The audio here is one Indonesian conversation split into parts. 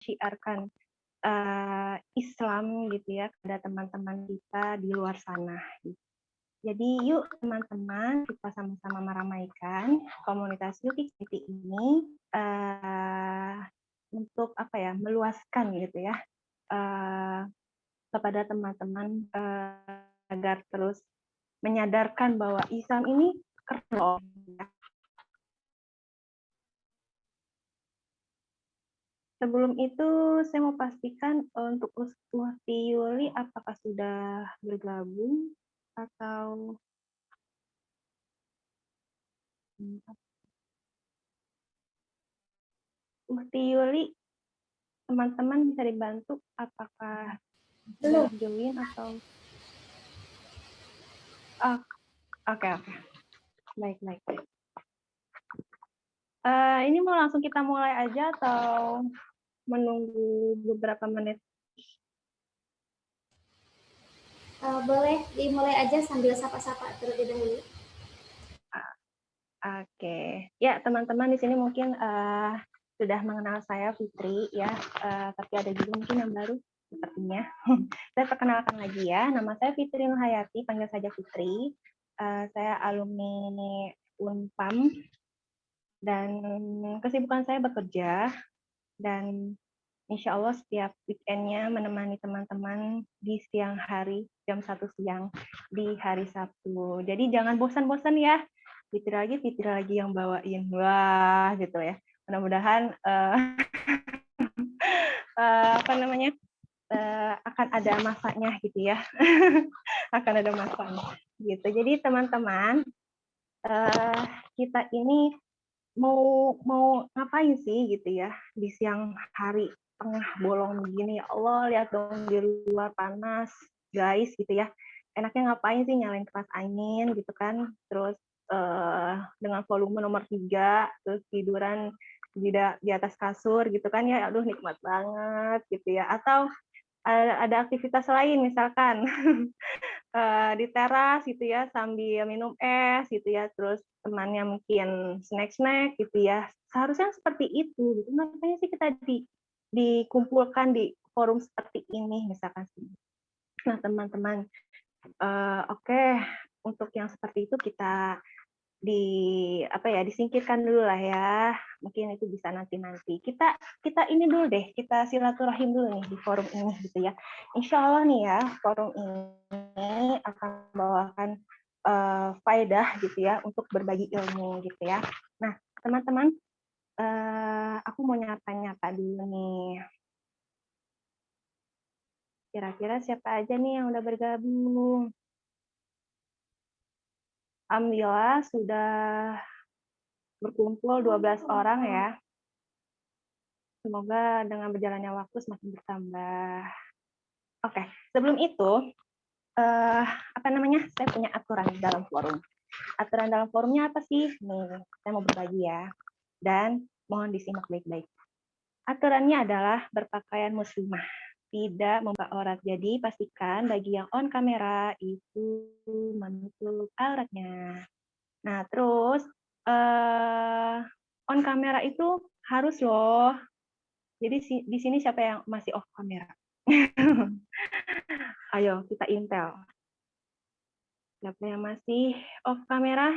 syiarkan Islam gitu ya kepada teman-teman kita di luar sana. Jadi yuk teman-teman kita sama-sama meramaikan komunitas Yuki City ini untuk apa ya, meluaskan gitu ya kepada teman-teman agar terus menyadarkan bahwa Islam ini keren loh. Sebelum itu, saya mau pastikan untuk Ukti Yuli apakah sudah bergabung atau Ukti Yuli, teman-teman bisa dibantu apakah sudah join atau oke. Baik. Ini mau langsung kita mulai aja atau menunggu beberapa menit? Boleh dimulai aja sambil sapa-sapa terlebih dahulu. Oke, ya teman-teman di sini mungkin sudah mengenal saya Fitri ya, tapi ada juga mungkin yang baru sepertinya. Saya perkenalkan lagi ya, nama saya Fitri Nurhayati, panggil saja Fitri. Saya alumni Unpam dan kesibukan saya bekerja dan insya Allah setiap weekendnya menemani teman-teman di siang hari jam 1 siang di hari Sabtu. Jadi jangan bosan-bosan ya. Fitri lagi yang bawain. Wah, gitu ya. Mudah-mudahan akan ada masanya gitu ya. Akan ada masanya gitu. Jadi teman-teman, kita ini mau ngapain sih gitu ya di siang hari tengah bolong begini, ya Allah, lihat dong di luar panas guys gitu ya, enaknya ngapain sih nyalain kipas angin gitu kan, terus dengan volume nomor 3 terus tiduran di atas kasur gitu kan ya, aduh nikmat banget gitu ya, atau ada aktivitas lain misalkan di teras gitu ya sambil minum es gitu ya, terus temannya mungkin snack gitu ya, seharusnya seperti itu gitu. Makanya sih kita dikumpulkan di forum seperti ini misalkan sih. Nah teman-teman, oke, untuk yang seperti itu kita disingkirkan dulu lah ya, mungkin itu bisa nanti kita ini dulu deh, kita silaturahim dulu nih di forum ini gitu ya. Insya Allah nih ya, forum ini akan membawakan faedah gitu ya untuk berbagi ilmu gitu ya. Nah teman-teman, aku mau nyapa dulu nih, kira-kira siapa aja nih yang udah bergabung. Alhamdulillah sudah berkumpul 12 orang ya. Semoga dengan berjalannya waktu semakin bertambah. Oke, sebelum itu, saya punya aturan dalam forum. Aturan dalam forumnya apa sih? Nih, saya mau berbagi ya. Dan mohon disimak baik-baik. Aturannya adalah berpakaian muslimah, tidak membuka aurat. Jadi pastikan bagi yang on kamera itu menutup auratnya. Nah, terus on kamera itu harus loh. Jadi di sini siapa yang masih off kamera? Ayo kita intel. Siapa yang masih off kamera?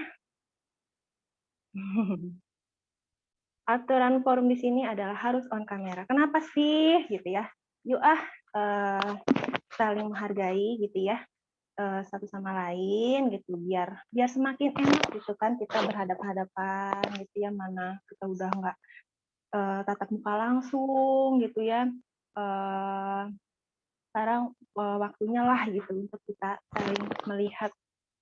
Aturan forum di sini adalah harus on kamera. Kenapa sih gitu ya? Yuk saling menghargai gitu ya, satu sama lain gitu, biar semakin enak gitu kan kita berhadapan-hadapan gitu ya, mana kita udah nggak tatap muka langsung gitu ya. Sekarang waktunya lah gitu untuk kita saling melihat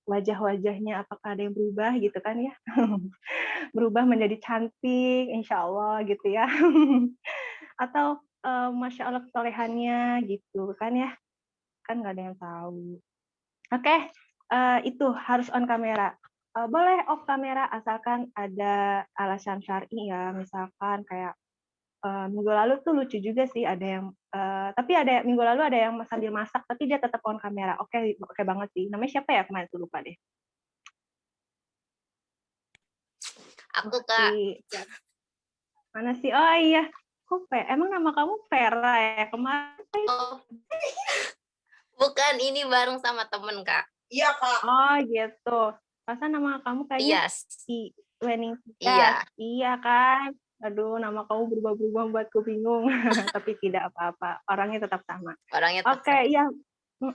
wajah-wajahnya, apakah ada yang berubah gitu kan ya. Berubah menjadi cantik insya Allah gitu ya. Atau Masya Allah ketolehannya gitu kan ya, kan nggak ada yang tahu. Oke, itu harus on kamera. Boleh off kamera asalkan ada alasan syar'i ya, misalkan kayak minggu lalu tuh lucu juga sih, ada yang minggu lalu ada yang sambil masak tapi dia tetap on kamera. Oke banget sih. Namanya siapa ya kemarin tuh, lupa deh. Aku Kak. Mana sih? Oh iya, Emang nama kamu Vera ya? Kemarin. Oh. Bukan, ini bareng sama temen, Kak. Iya, Kak. Oh, gitu. Masa nama kamu kayaknya Yes. Wening. Iya. Iya kan? Aduh, nama kamu berubah-berubah buatku bingung. Tapi tidak apa-apa. Orangnya tetap sama. Orangnya tetap Oke, iya.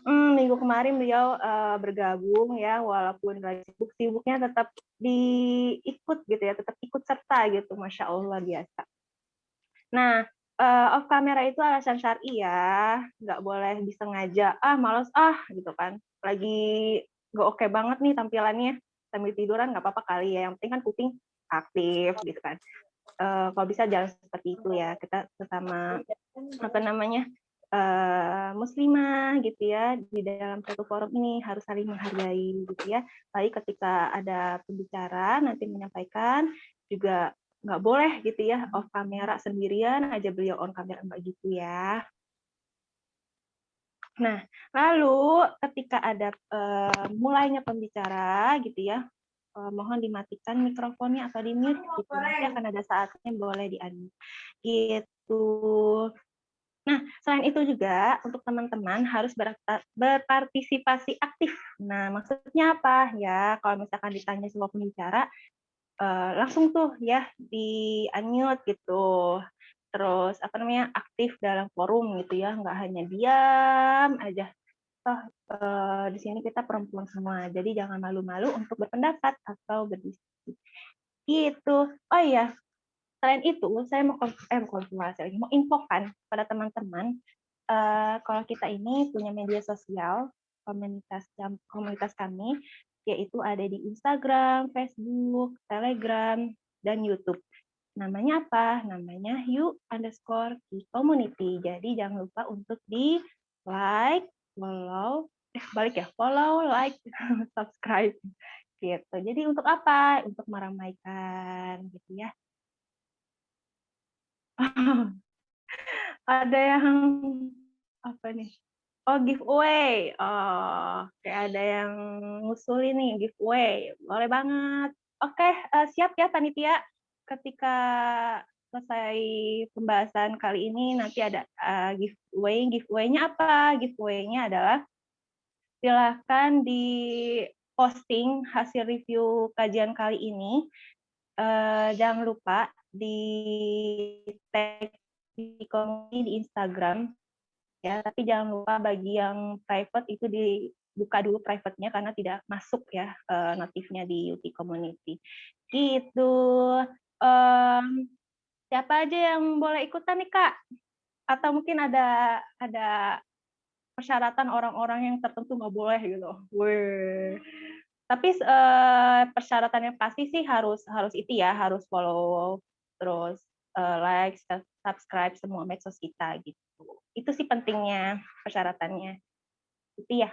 Minggu kemarin beliau bergabung ya, walaupun lagi sibuk-sibuknya tetap diikut gitu ya, tetap ikut serta gitu, Masya Allah biasa. Nah, off camera itu alasan syar'i ya, nggak boleh disengaja, males gitu kan, lagi nggak oke banget nih tampilannya, sambil tiduran nggak apa-apa kali ya, yang penting kan kuping aktif gitu kan. Kalau bisa jangan seperti itu ya, kita sesama muslimah gitu ya, di dalam satu forum ini harus saling menghargai gitu ya. Baik ketika ada pembicara nanti menyampaikan juga nggak boleh gitu ya off kamera sendirian aja beliau on kamera, nggak gitu ya. Nah, lalu ketika ada mulainya pembicara gitu ya, mohon dimatikan mikrofonnya atau di mute gitu. Nanti akan ada saatnya boleh di-unmute gitu. Nah, selain itu juga untuk teman-teman harus berpartisipasi aktif. Nah, maksudnya apa ya? Kalau misalkan ditanya semua pembicara, langsung tuh ya di-unmute gitu. Terus aktif dalam forum gitu ya, nggak hanya diam aja. Di sini kita perempuan semua, jadi jangan malu-malu untuk berpendapat atau berdiskusi. Gitu. Oh iya, selain itu, saya mau konfirmasi lagi, mau infokan pada teman-teman, kalau kita ini punya media sosial, komunitas kami, yaitu ada di Instagram, Facebook, Telegram, dan YouTube. Namanya apa? Namanya you_key_community. Jadi jangan lupa untuk di like, follow, like, subscribe. Gitu. Jadi untuk apa? Untuk meramaikan, gitu ya. Ada yang apa nih? Oh, giveaway. Oh, kayak ada yang ngusulin nih giveaway. Boleh banget. Oke, siap ya panitia. Ketika selesai pembahasan kali ini nanti ada giveaway. Giveaway-nya apa? Giveaway-nya adalah silahkan di posting hasil review kajian kali ini. Jangan lupa di tag di komunitas di Instagram ya, tapi jangan lupa bagi yang private itu dibuka dulu private-nya karena tidak masuk ya notifnya di UT Community. Gitu. Siapa aja yang boleh ikutan nih Kak? Atau mungkin ada persyaratan orang-orang yang tertentu nggak boleh gitu. Wih. Tapi persyaratannya pasti sih harus itu ya, harus follow, terus like, subscribe semua medsos kita gitu. Itu sih pentingnya persyaratannya. Itu ya.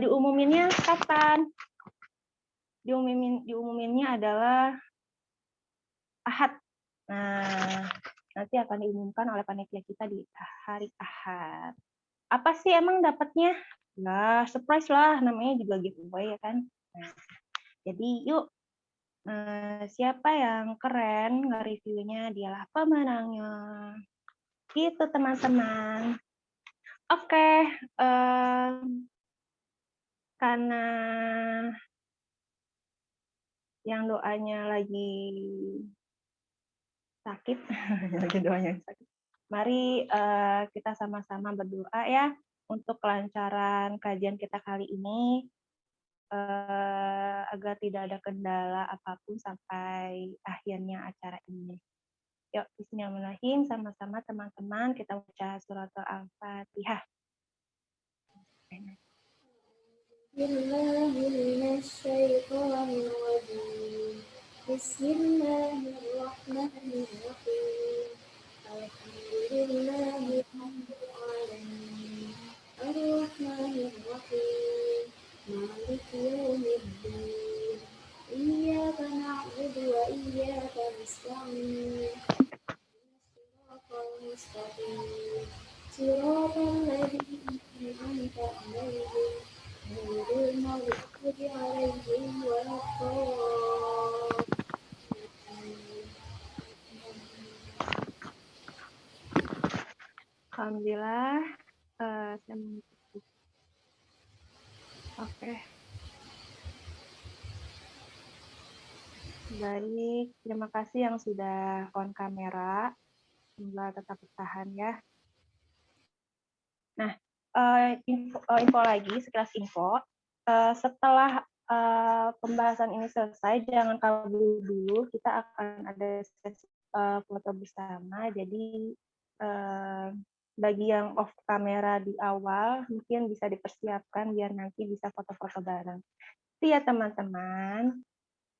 Diumuminnya kapan? Diumuminnya adalah Ahad. Nah, nanti akan diumumkan oleh panitia kita di hari Ahad. Apa sih emang dapatnya? Nah, surprise lah, namanya juga giveaway ya kan. Nah, jadi yuk, siapa yang keren nge-reviewnya dialah pemenangnya. Gitu teman-teman. Oke, karena yang doanya lagi sakit, lagi doanya sakit. Mari kita sama-sama berdoa ya untuk kelancaran kajian kita kali ini, agar tidak ada kendala apapun sampai akhirnya acara ini. Yuk, bismillahirrahmanirrahim, sama-sama teman-teman kita baca surat Al-Fatihah. Bismillahirrahmanirrahim. Alhamdulillahi rabbil alamin. Ar-Rahmanir-Rahim. Maliki yaumiddin. Iyyaka na'budu wa iyyaka nasta'in. Shiratal mustaqim. Shiratal ladzina an'amta 'alaihim ghairil maghdubi 'alaihim waladdallin. Alhamdulillah. Saya mengikuti. Oke. Baik, terima kasih yang sudah on kamera. Semoga tetap bertahan ya. Nah, info lagi, sekilas info. Setelah pembahasan ini selesai, jangan kabur dulu. Kita akan ada sesi foto bersama. Jadi bagi yang off kamera di awal, mungkin bisa dipersiapkan biar nanti bisa foto-foto bareng. Itu ya teman-teman.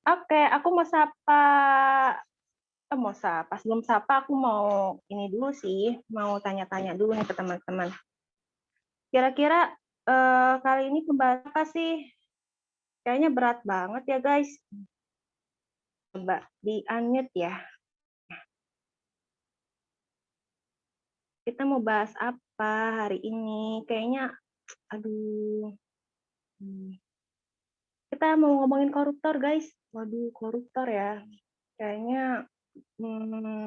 Oke, aku mau sapa. Sebelum sapa aku mau ini dulu sih, mau tanya-tanya dulu nih ke teman-teman. Kira-kira kali ini pembahasan apa sih? Kayaknya berat banget ya guys. Coba di-unmute ya. Kita mau bahas apa hari ini? Kayaknya, aduh. Kita mau ngomongin koruptor guys. Waduh, koruptor ya. Kayaknya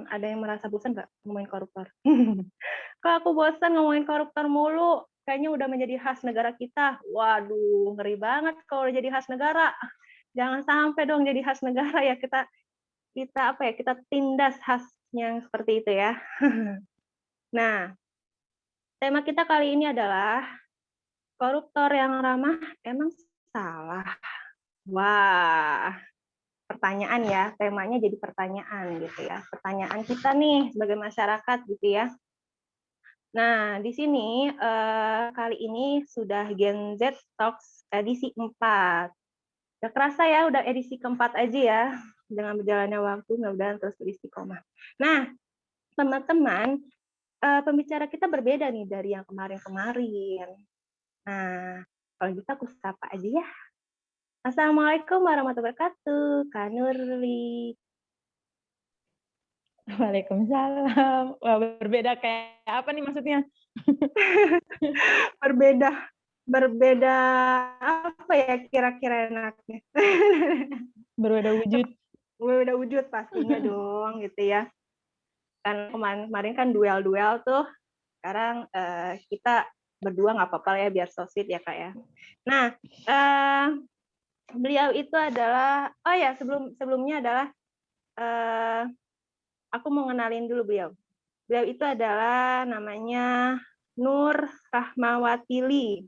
ada yang merasa bosan nggak ngomongin koruptor? Kok aku bosan ngomongin koruptor mulu? Kayaknya udah menjadi khas negara kita. Waduh, ngeri banget kalau udah jadi khas negara. Jangan sampai dong jadi khas negara ya, kita apa ya, kita tindas khasnya yang seperti itu ya. Nah, tema kita kali ini adalah koruptor yang ramah emang salah. Wah, pertanyaan ya, temanya jadi pertanyaan gitu ya. Pertanyaan kita nih sebagai masyarakat gitu ya. Nah, di sini kali ini sudah Gen Z Talks edisi 4. Udah kerasa ya, udah edisi keempat aja ya. Dengan berjalannya waktu, mudah-mudahan terus beristiqomah. Nah, teman-teman, pembicara kita berbeda nih dari yang kemarin-kemarin. Nah, kalau gitu aku sapa aja ya. Assalamualaikum warahmatullahi wabarakatuh, Kak Nurli. Waalaikumsalam. Wah, berbeda kayak apa nih maksudnya? Berbeda apa ya kira-kira enaknya? Berbeda wujud. Berbeda wujud pastinya dong gitu ya. Kan kemarin kan duel-duel tuh. Sekarang kita berdua nggak apa-apa ya biar so sweet ya Kak ya. Nah, beliau itu adalah, oh ya sebelumnya adalah aku mau ngenalin dulu beliau. Beliau itu adalah namanya Nur Rahmawatili,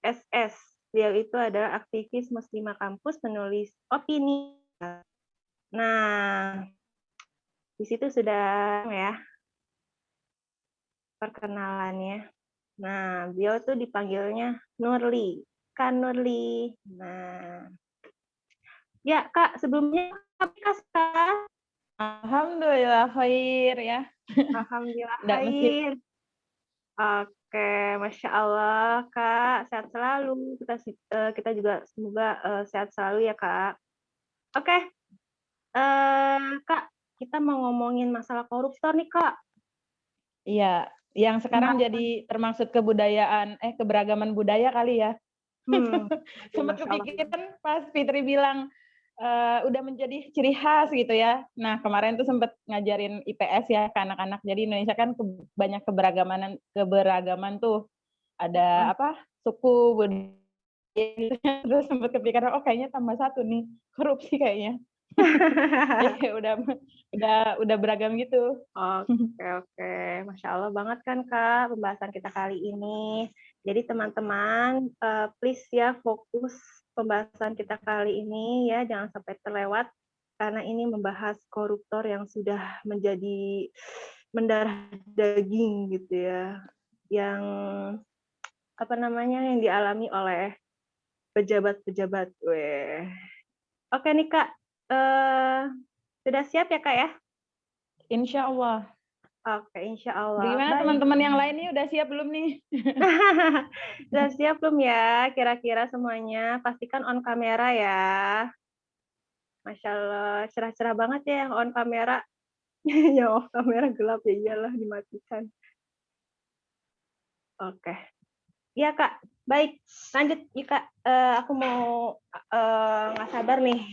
SS. Beliau itu adalah aktivis Muslimah kampus, penulis opini. Nah, di situ sudah ya perkenalannya. Nah, beliau tuh dipanggilnya Nurli, Kan Nurli. Nah, ya Kak, sebelumnya Kak. Alhamdulillah khair ya. Alhamdulillah Nggak mesti khair. Oke, Masya Allah, Kak. Sehat selalu. Kita juga semoga sehat selalu ya, Kak. Oke, Kak, kita mau ngomongin masalah koruptor nih, Kak. iya, yang sekarang jadi termaksud keberagaman budaya kali ya. Sempat Masya Allah. kepikiran pas Fitri bilang udah menjadi ciri khas gitu ya. Nah, kemarin tuh sempat ngajarin IPS ya ke anak-anak. Jadi Indonesia kan banyak keberagaman tuh. Ada apa? Suku, budaya gitu. Terus sempat kepikiran, oh kayaknya tambah satu nih, korupsi kayaknya. Jadi udah beragam gitu. Oke. Masya Allah banget kan, Kak, pembahasan kita kali ini. Jadi teman-teman, please ya fokus pembahasan kita kali ini ya, jangan sampai terlewat karena ini membahas koruptor yang sudah menjadi mendarah daging gitu ya, yang apa namanya yang dialami oleh pejabat-pejabat. Oke nih Kak, sudah siap ya Kak ya? Insya Allah. Oke, insya Allah. Bagaimana Baik. teman-teman yang lain nih udah siap belum nih? Sudah siap belum ya? Kira-kira semuanya pastikan on kamera ya. Masya Allah, cerah-cerah banget ya yang on kamera. Yang off kamera gelap ya iyalah dimatikan. Oke. Iya Kak, Baik, lanjut Ika. Aku mau nggak sabar nih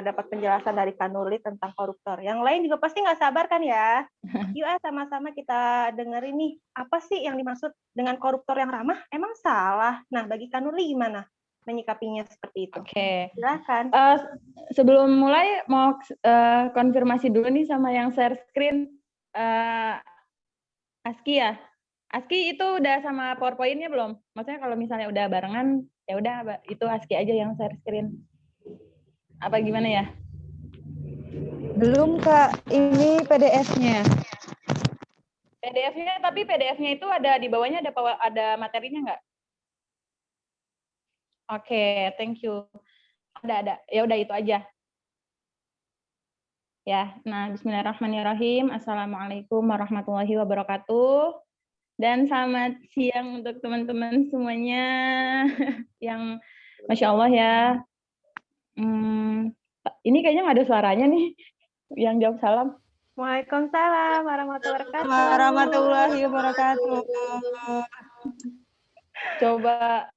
dapat penjelasan dari Kak Nurli tentang koruptor. Yang lain juga pasti nggak sabar kan ya? Yuk sama-sama kita dengerin nih, apa sih yang dimaksud dengan koruptor yang ramah? Emang salah? Nah, bagi Kak Nurli gimana menyikapinya seperti itu? Oke. Silakan. Sebelum mulai mau konfirmasi dulu nih sama yang share screen. Aski ya? Aski itu udah sama PowerPoint-nya belum? Maksudnya kalau misalnya udah barengan, ya udah itu Aski aja yang share screen. Apa gimana ya? Belum Kak, ini PDF-nya. PDF-nya, tapi PDF-nya itu ada di bawahnya ada materinya nggak? Oke, thank you. Ada. Ya udah itu aja. Ya, nah bismillahirrahmanirrahim. Assalamualaikum warahmatullahi wabarakatuh. Dan selamat siang untuk teman-teman semuanya yang Masya Allah ya. Ini kayaknya nggak ada suaranya nih yang jawab salam. Waalaikumsalam warahmatullahi wabarakatuh. Warahmatullahi wabarakatuh. Coba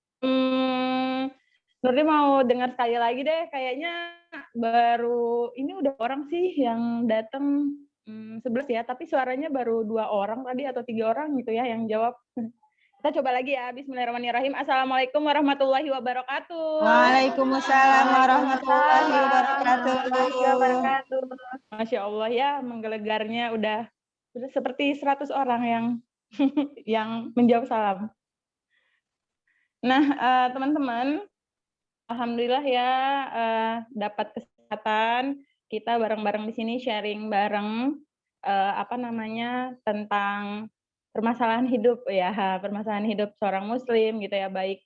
Nurli mau dengar sekali lagi deh. Kayaknya baru ini udah orang sih yang datang 11 ya, tapi suaranya baru 2 orang tadi atau 3 orang gitu ya yang jawab. Kita coba lagi ya. Bismillahirrahmanirrahim. Assalamualaikum warahmatullahi wabarakatuh. Waalaikumsalam warahmatullahi wabarakatuh. Masya Allah ya, menggelegarnya udah seperti 100 orang yang yang menjawab salam. Nah, teman-teman, alhamdulillah ya dapat kesempatan kita bareng-bareng di sini sharing bareng tentang permasalahan hidup seorang muslim gitu ya, baik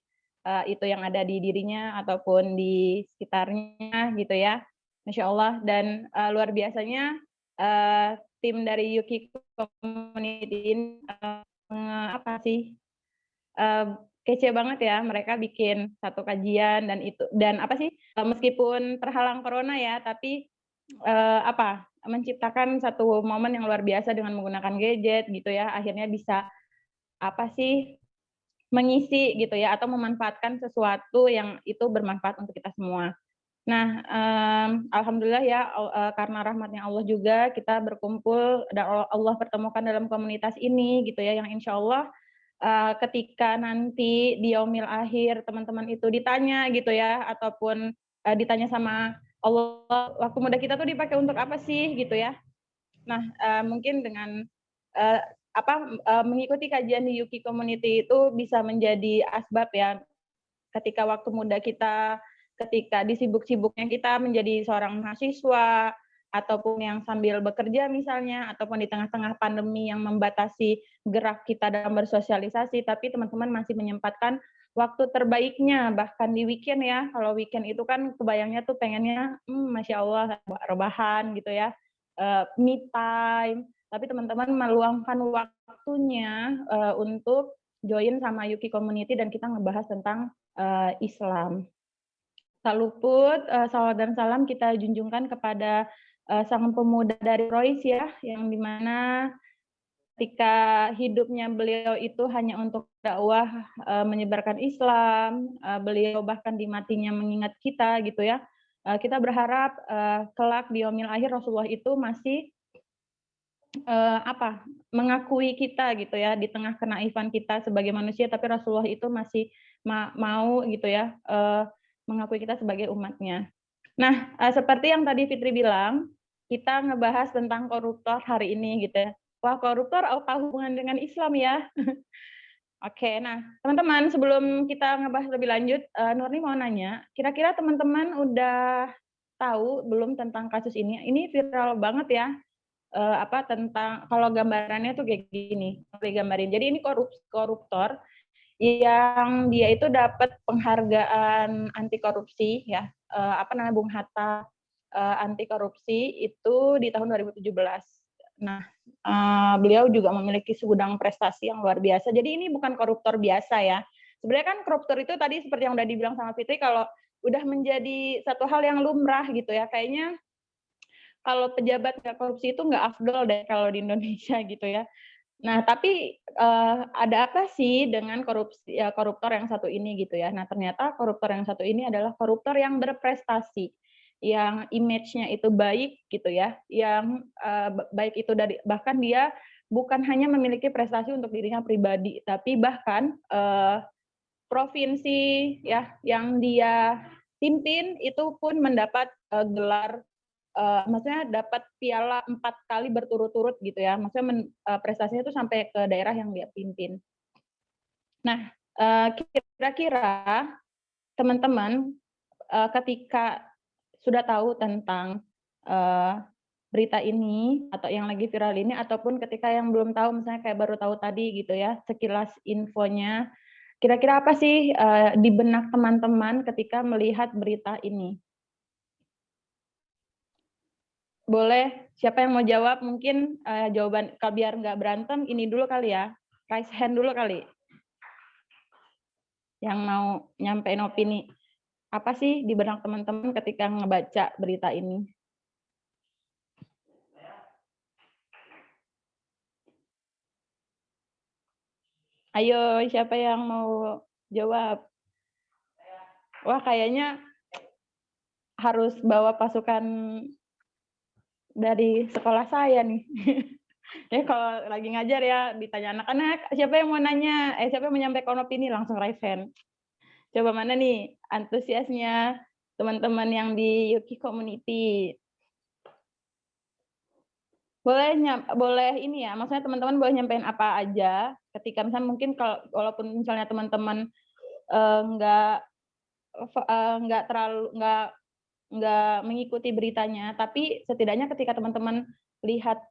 itu yang ada di dirinya ataupun di sekitarnya gitu ya. Masya Allah, dan luar biasanya tim dari Yuki Community ini kece banget ya, mereka bikin satu kajian dan meskipun terhalang corona ya, tapi menciptakan satu momen yang luar biasa dengan menggunakan gadget gitu ya, akhirnya bisa mengisi gitu ya, atau memanfaatkan sesuatu yang itu bermanfaat untuk kita semua. Nah, alhamdulillah ya, karena rahmatnya Allah juga kita berkumpul dan Allah pertemukan dalam komunitas ini gitu ya, yang insya Allah ketika nanti di yaumil akhir teman-teman itu ditanya gitu ya, ataupun ditanya sama Allah, waktu muda kita tuh dipakai untuk apa sih gitu ya. Nah, mungkin dengan mengikuti kajian di Yuki Community itu bisa menjadi asbab ya, ketika waktu muda kita, ketika disibuk-sibuknya kita menjadi seorang mahasiswa, ataupun yang sambil bekerja misalnya, ataupun di tengah-tengah pandemi yang membatasi gerak kita dalam bersosialisasi, tapi teman-teman masih menyempatkan waktu terbaiknya, bahkan di weekend ya. Kalau weekend itu kan kebayangnya tuh pengennya, Masya Allah, rebahan gitu ya, me time, tapi teman-teman meluangkan waktunya untuk join sama Yuki Community dan kita ngebahas tentang Islam. Tak luput, salawat dan salam kita junjungkan kepada sang pemuda dari Rois ya, yang dimana ketika hidupnya beliau itu hanya untuk dakwah menyebarkan Islam, beliau bahkan di matinya mengingat kita gitu ya. Kita berharap kelak di yaumil akhir Rasulullah itu masih mengakui kita gitu ya, di tengah kenaifan kita sebagai manusia, tapi Rasulullah itu masih mau gitu ya mengakui kita sebagai umatnya. Nah, seperti yang tadi Fitri bilang, kita ngebahas tentang koruptor hari ini gitu ya. Wah, koruptor apa hubungan dengan Islam ya? Oke, nah teman-teman, sebelum kita ngebahas lebih lanjut, Nurni mau nanya, kira-kira teman-teman udah tahu belum tentang kasus ini? Ini viral banget ya, tentang, kalau gambarannya tuh kayak gini, gambarin. Jadi ini koruptor yang dia itu dapat penghargaan anti korupsi ya, Bung Hatta anti korupsi itu di tahun 2017. Nah, beliau juga memiliki segudang prestasi yang luar biasa. Jadi ini bukan koruptor biasa ya. Sebenarnya kan koruptor itu tadi seperti yang udah dibilang sama Fitri, kalau udah menjadi satu hal yang lumrah gitu ya, kayaknya kalau pejabat nggak korupsi itu nggak afdol deh kalau di Indonesia gitu ya. Nah, tapi ada apa sih dengan koruptor yang satu ini gitu ya? Nah, ternyata koruptor yang satu ini adalah koruptor yang berprestasi, yang image-nya itu baik gitu ya, yang baik itu bahkan dia bukan hanya memiliki prestasi untuk dirinya pribadi, tapi bahkan provinsi ya yang dia pimpin itu pun mendapat gelar maksudnya dapat piala 4 kali berturut-turut gitu ya. Maksudnya prestasinya itu sampai ke daerah yang dia pimpin. Nah, kira-kira teman-teman ketika sudah tahu tentang berita ini atau yang lagi viral ini, ataupun ketika yang belum tahu misalnya kayak baru tahu tadi gitu ya, sekilas infonya, kira-kira apa sih di benak teman-teman ketika melihat berita ini? Boleh, siapa yang mau jawab? Mungkin jawaban, biar nggak berantem, ini dulu kali ya. Raise hand dulu kali. Yang mau nyampein opini. Apa sih di benak teman-teman ketika ngebaca berita ini? Ayo, siapa yang mau jawab? Wah, kayaknya harus bawa pasukan dari sekolah saya nih. Ya kalau lagi ngajar ya ditanya anak-anak siapa yang mau nanya, siapa yang menyampaikan opini, langsung raise hand. Coba mana nih antusiasnya teman-teman yang di Yuki Community. Boleh ini ya, maksudnya teman-teman boleh nyampein apa aja ketika misalnya mungkin kalau walaupun misalnya teman-teman nggak terlalu nggak mengikuti beritanya, tapi setidaknya ketika teman-teman lihat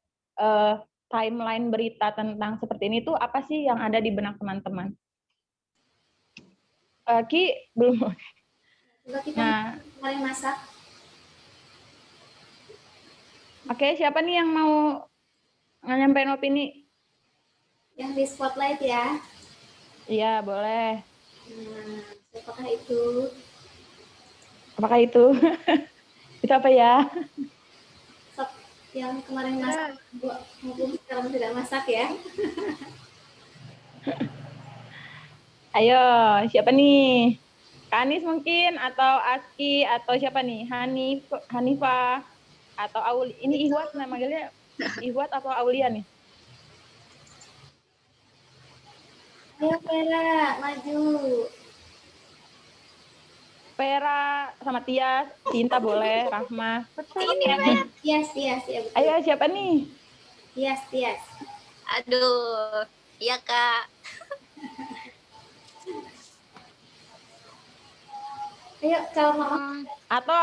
timeline berita tentang seperti ini tuh apa sih yang ada di benak teman-teman? Ki belum. Coba kita Nah, mulai masak. Oke, siapa nih yang mau nyampein opini? Yang di spotlight ya. Iya, boleh. Nah, apakah itu? Apakah itu? Itu apa ya? Sop yang kemarin masak, mumpung sekarang tidak masak ya. Ayo, siapa nih? Kanis mungkin, atau Aski, atau siapa nih? Hanifah, atau Auli. Ini Ihwat namanya, Ihwat atau Aulia nih? Ayo Vera, maju. Vera sama Tias, Cinta boleh, Rahma. Tias, ya betul. Ayo, siapa nih? Tias. Aduh, iya Kak. Ayo kalau mama Atau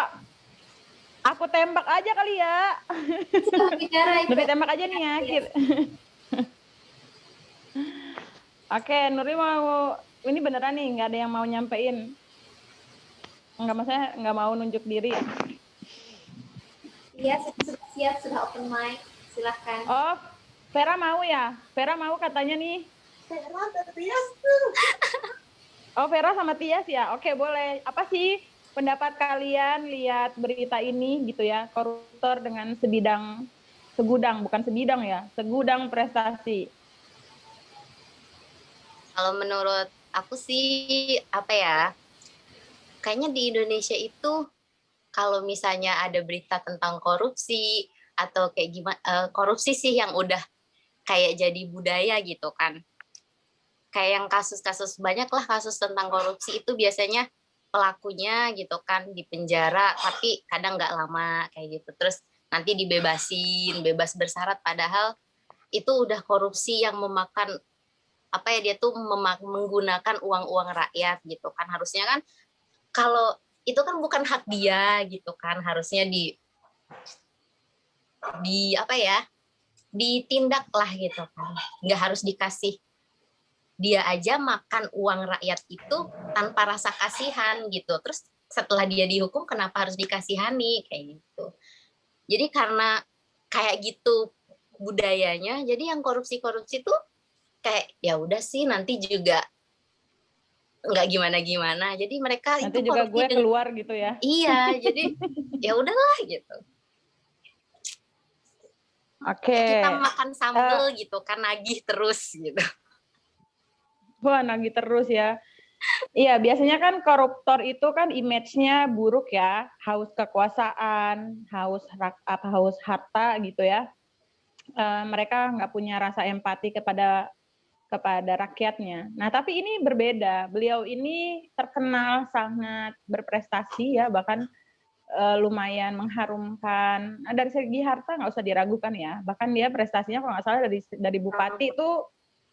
aku tembak aja kali ya. bicara itu. Nuri tembak aja nih ya. Oke, Nuri mau, ini beneran nih, nggak ada yang mau nyampein. Nggak, maksudnya nggak mau nunjuk diri. Iya, sudah siap, sudah open mic. Silahkan. Oh, Vera mau ya? Vera mau katanya nih. Oh, Vera sama Tias ya? Oke, boleh. Apa sih pendapat kalian lihat berita ini gitu ya? Koruptor dengan segudang prestasi. Kalau menurut aku sih apa ya? Kayaknya di Indonesia itu kalau misalnya ada berita tentang korupsi atau kayak gimana, korupsi sih yang udah kayak jadi budaya gitu kan. Kayak yang kasus-kasus, banyak lah kasus tentang korupsi itu biasanya pelakunya gitu kan di penjara, tapi kadang nggak lama kayak gitu. Terus nanti dibebasin, bebas bersyarat, padahal itu udah korupsi yang memakan apa ya, dia tuh menggunakan uang-uang rakyat gitu kan. Harusnya kan kalau itu kan bukan hak dia gitu kan, harusnya di apa ya, ditindak lah gitu kan. Nggak harus dikasih, dia aja makan uang rakyat itu tanpa rasa kasihan gitu. Terus setelah dia dihukum kenapa harus dikasihani kayak gitu. Jadi karena kayak gitu budayanya, jadi yang korupsi-korupsi tuh kayak ya udah sih nanti juga nggak gimana-gimana. Jadi mereka Nanti itu juga korupsi gue keluar gitu ya. Iya, jadi ya udahlah gitu. Oke. Kita makan sambal gitu kan, nagih terus gitu. Wah, nagih terus ya. Iya, biasanya kan koruptor itu kan image-nya buruk ya, haus kekuasaan, haus harta gitu ya. Mereka nggak punya rasa empati kepada rakyatnya. Nah, tapi ini berbeda. Beliau ini terkenal sangat berprestasi ya, bahkan lumayan mengharumkan. Nah, dari segi harta nggak usah diragukan ya. Bahkan dia prestasinya kalau nggak salah dari bupati itu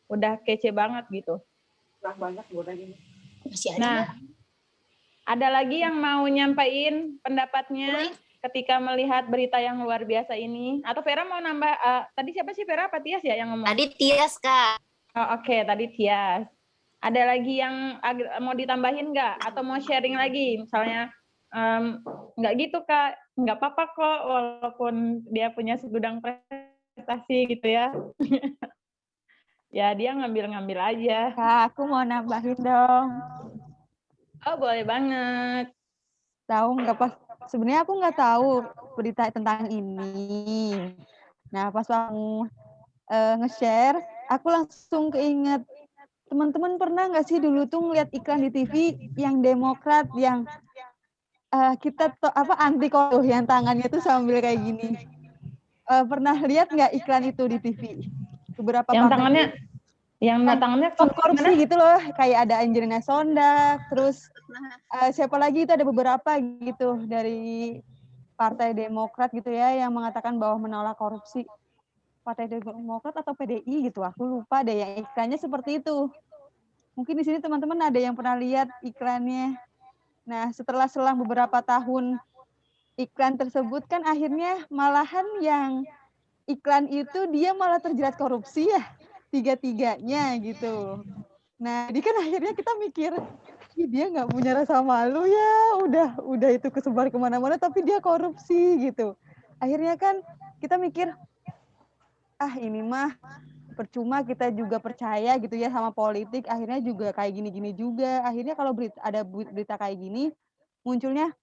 udah kece banget gitu. Masih ada Nah, nggak? ada lagi yang mau nyampain pendapatnya ketika melihat berita yang luar biasa ini? Atau Vera mau nambah? Tadi siapa sih, Vera apa Tias ya yang ngomong? Tadi Tias, Kak. Oh, oke, tadi Tias. Ada lagi yang mau ditambahin nggak? Atau mau sharing lagi? Misalnya, nggak gitu Kak, nggak apa-apa kok walaupun dia punya segudang prestasi gitu ya. Ya dia ngambil-ngambil aja. Kak, aku mau nambahin dong. Oh boleh banget. Tahu nggak pas? Sebenarnya aku nggak tahu berita tentang ini. Nah, pas kamu nge-share, aku langsung keinget teman-teman pernah nggak sih dulu tuh ngeliat iklan di TV yang Demokrat yang kita anti korupsi yang tangannya tuh sambil kayak gini. Pernah lihat nggak iklan itu di TV? Beberapa Yang tahun tangannya stop korupsi gitu loh, kayak ada Angelina Sondak, terus siapa lagi itu ada beberapa gitu dari Partai Demokrat gitu ya yang mengatakan bahwa menolak korupsi. Partai Demokrat atau PDI gitu, aku lupa deh, yang iklannya seperti itu. Mungkin di sini teman-teman ada yang pernah lihat iklannya. Nah, setelah selang beberapa tahun iklan tersebut kan akhirnya malahan yang iklan itu dia malah terjerat korupsi ya, tiga-tiganya gitu. Nah, jadi kan akhirnya kita mikir, dia nggak punya rasa malu ya, udah itu kesebar kemana-mana, tapi dia korupsi gitu. Akhirnya kan kita mikir, ini mah percuma kita juga percaya gitu ya sama politik, akhirnya juga kayak gini-gini juga. Akhirnya kalau ada berita kayak gini, munculnya,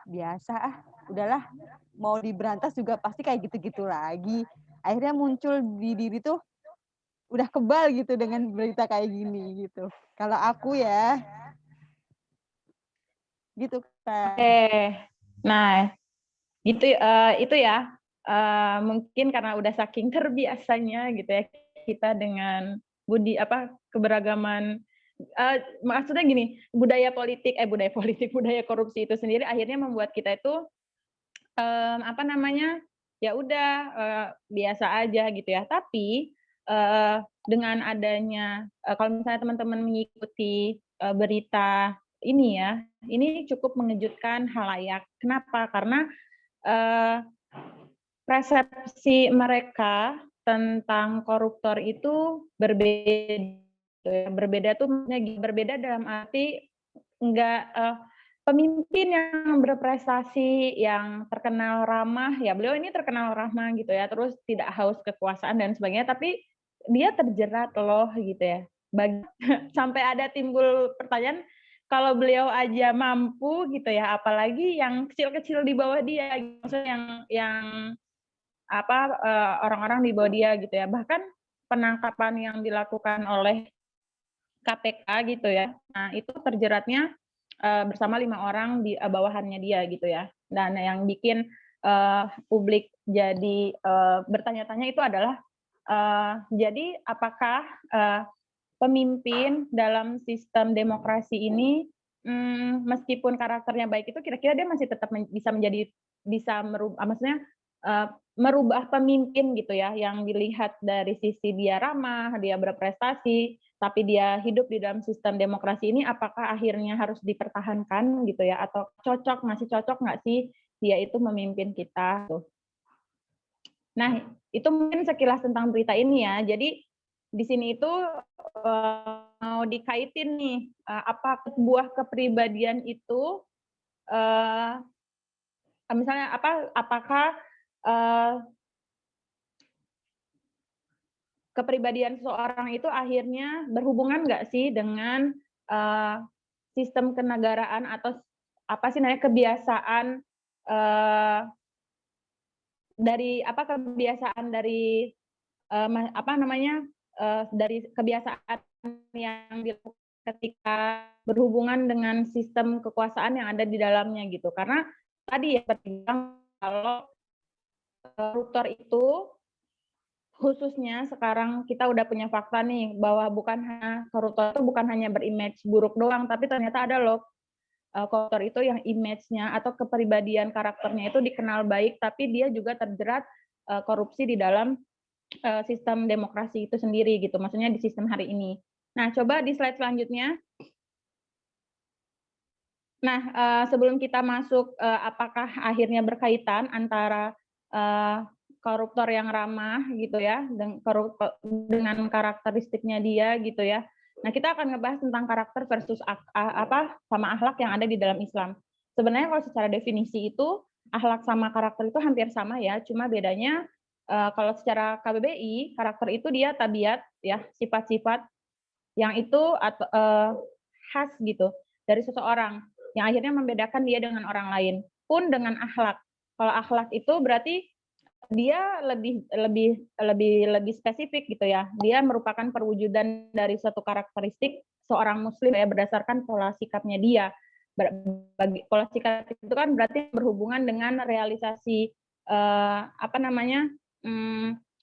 biasa udahlah, mau diberantas juga pasti kayak gitu-gitu lagi. Akhirnya muncul di diri tuh, udah kebal gitu dengan berita kayak gini gitu. Kalau aku ya, gitu kan. Oke. Nah, itu ya. Mungkin karena udah saking terbiasanya gitu ya kita dengan keberagaman. Maksudnya gini, budaya korupsi itu sendiri akhirnya membuat kita itu ya udah biasa aja gitu ya. Tapi dengan adanya kalau misalnya teman-teman mengikuti berita ini ya, ini cukup mengejutkan halayak. Kenapa? Karena persepsi mereka tentang koruptor itu berbeda. Berbeda tuh berbeda dalam arti enggak pemimpin yang berprestasi, yang terkenal ramah, ya beliau ini terkenal ramah gitu ya, terus tidak haus kekuasaan dan sebagainya, tapi dia terjerat loh gitu ya. Sampai ada timbul pertanyaan, kalau beliau aja mampu gitu ya, apalagi yang kecil-kecil di bawah dia, maksudnya yang orang-orang di bawah dia gitu ya. Bahkan penangkapan yang dilakukan oleh KPK gitu ya, nah itu terjeratnya bersama 5 orang di bawahannya dia gitu ya. Dan yang bikin publik jadi bertanya-tanya itu adalah jadi apakah pemimpin dalam sistem demokrasi ini meskipun karakternya baik itu kira-kira dia masih tetap bisa merubah, maksudnya merubah pemimpin gitu ya, yang dilihat dari sisi dia ramah, dia berprestasi, tapi dia hidup di dalam sistem demokrasi ini, apakah akhirnya harus dipertahankan gitu ya, atau masih cocok nggak sih dia itu memimpin kita? Nah, itu mungkin sekilas tentang berita ini ya. Jadi di sini itu mau dikaitin nih, apa sebuah kepribadian itu, misalnya apakah kepribadian seseorang itu akhirnya berhubungan nggak sih dengan sistem kenegaraan atau apa sih namanya kebiasaan dari kebiasaan dari dari kebiasaan yang dilakukan ketika berhubungan dengan sistem kekuasaan yang ada di dalamnya gitu. Karena tadi ya bilang kalau koruptor itu khususnya sekarang kita udah punya fakta nih bahwa koruptor itu bukan hanya berimage buruk doang, tapi ternyata ada loh koruptor itu yang image-nya atau kepribadian karakternya itu dikenal baik, tapi dia juga terjerat korupsi di dalam sistem demokrasi itu sendiri gitu, maksudnya di sistem hari ini. Nah, coba di slide selanjutnya. Nah, sebelum kita masuk apakah akhirnya berkaitan antara koruptor yang ramah gitu ya dengan karakteristiknya dia gitu ya. Nah, kita akan ngebahas tentang karakter versus sama akhlak yang ada di dalam Islam. Sebenarnya kalau secara definisi itu akhlak sama karakter itu hampir sama ya, cuma bedanya kalau secara KBBI karakter itu dia tabiat ya, sifat-sifat yang itu khas gitu dari seseorang yang akhirnya membedakan dia dengan orang lain. Pun dengan akhlak. Kalau akhlak itu berarti dia lebih spesifik gitu ya. Dia merupakan perwujudan dari suatu karakteristik seorang muslim ya berdasarkan pola sikapnya dia. Pola sikap itu kan berarti berhubungan dengan realisasi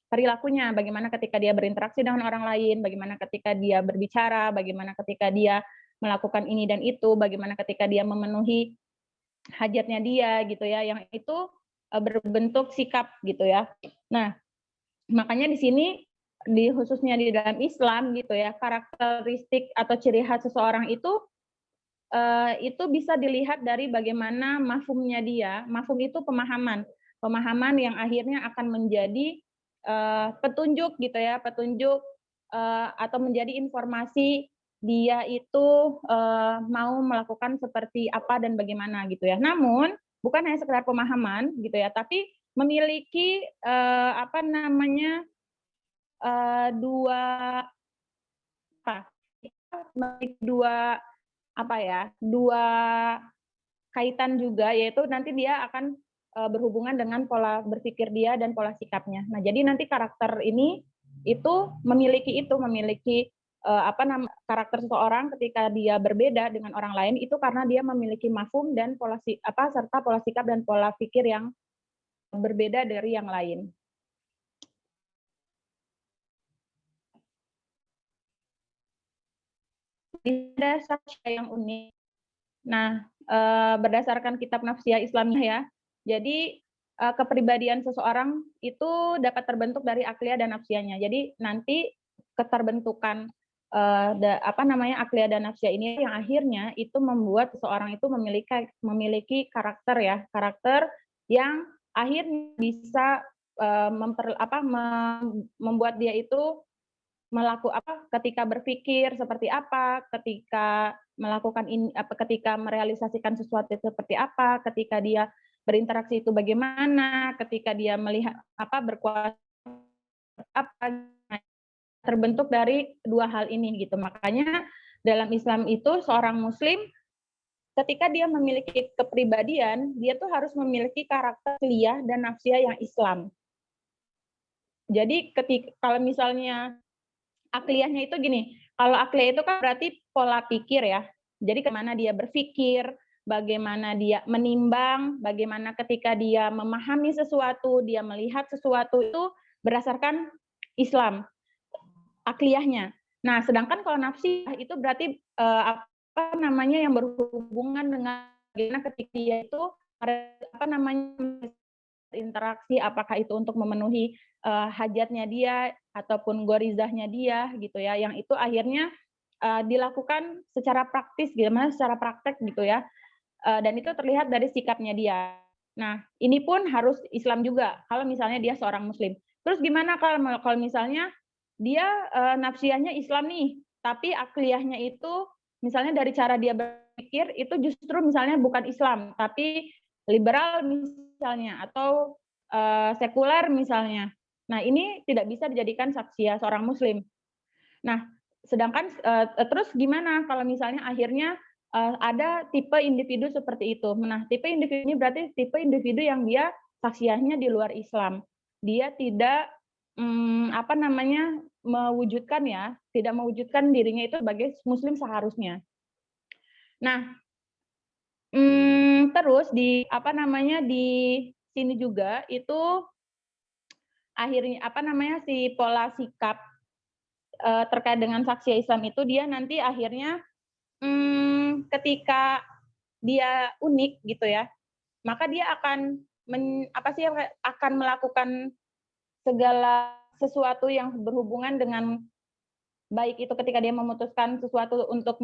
perilakunya, bagaimana ketika dia berinteraksi dengan orang lain, bagaimana ketika dia berbicara, bagaimana ketika dia melakukan ini dan itu, bagaimana ketika dia memenuhi hajatnya dia gitu ya, yang itu berbentuk sikap gitu ya. Nah, makanya di sini khususnya di dalam Islam gitu ya, karakteristik atau ciri khas seseorang itu bisa dilihat dari bagaimana mafhumnya dia. Mafhum itu pemahaman yang akhirnya akan menjadi petunjuk gitu ya, atau menjadi informasi dia itu mau melakukan seperti apa dan bagaimana gitu ya. Namun bukan hanya sekedar pemahaman gitu ya, tapi memiliki dua kaitan juga, yaitu nanti dia akan berhubungan dengan pola berpikir dia dan pola sikapnya. Nah, jadi nanti karakter ini itu memiliki karakter seseorang ketika dia berbeda dengan orang lain itu karena dia memiliki mafhum dan serta pola sikap dan pola pikir yang berbeda dari yang lain. Ada saksya yang unik. Nah, berdasarkan kitab Nafsiyah Islamiyah ya, jadi kepribadian seseorang itu dapat terbentuk dari akliyah dan nafsiyahnya. Jadi nanti keterbentukan akliyah dan nafsiyah ini yang akhirnya itu membuat seseorang itu memiliki karakter yang akhirnya bisa membuat dia itu ketika berpikir seperti apa, ketika melakukan ketika merealisasikan sesuatu seperti apa, ketika dia berinteraksi itu bagaimana, ketika dia melihat berkuasa terbentuk dari dua hal ini gitu. Makanya dalam Islam itu seorang muslim ketika dia memiliki kepribadian, dia tuh harus memiliki karakter akliyah dan nafsiyah yang Islam. Jadi kalau misalnya akliyahnya itu gini, kalau akliyah itu kan berarti pola pikir ya. Jadi kemana dia berpikir, bagaimana dia menimbang, bagaimana ketika dia memahami sesuatu, dia melihat sesuatu itu berdasarkan Islam, akliyahnya. Nah, sedangkan kalau nafsiyah itu berarti yang berhubungan dengan bagaimana ketika dia itu interaksi, apakah itu untuk memenuhi hajatnya dia ataupun gorizahnya dia gitu ya, yang itu akhirnya dilakukan secara praktis secara praktek gitu ya, dan itu terlihat dari sikapnya dia. Nah, ini pun harus Islam juga kalau misalnya dia seorang muslim. Terus gimana kalau misalnya dia nafsiyahnya Islam nih, tapi akliyahnya itu misalnya dari cara dia berpikir itu justru misalnya bukan Islam, tapi liberal misalnya atau sekuler misalnya. Nah, ini tidak bisa dijadikan saksiyah seorang muslim. Nah, sedangkan terus gimana kalau misalnya akhirnya ada tipe individu seperti itu. Nah, tipe individu ini berarti tipe individu yang dia saksiahnya di luar Islam. Dia tidak tidak mewujudkan dirinya itu sebagai muslim seharusnya. Nah, terus di sini juga itu akhirnya si pola sikap terkait dengan saksi Islam itu dia nanti akhirnya ketika dia unik gitu ya, maka dia akan akan melakukan segala sesuatu yang berhubungan dengan baik itu ketika dia memutuskan sesuatu untuk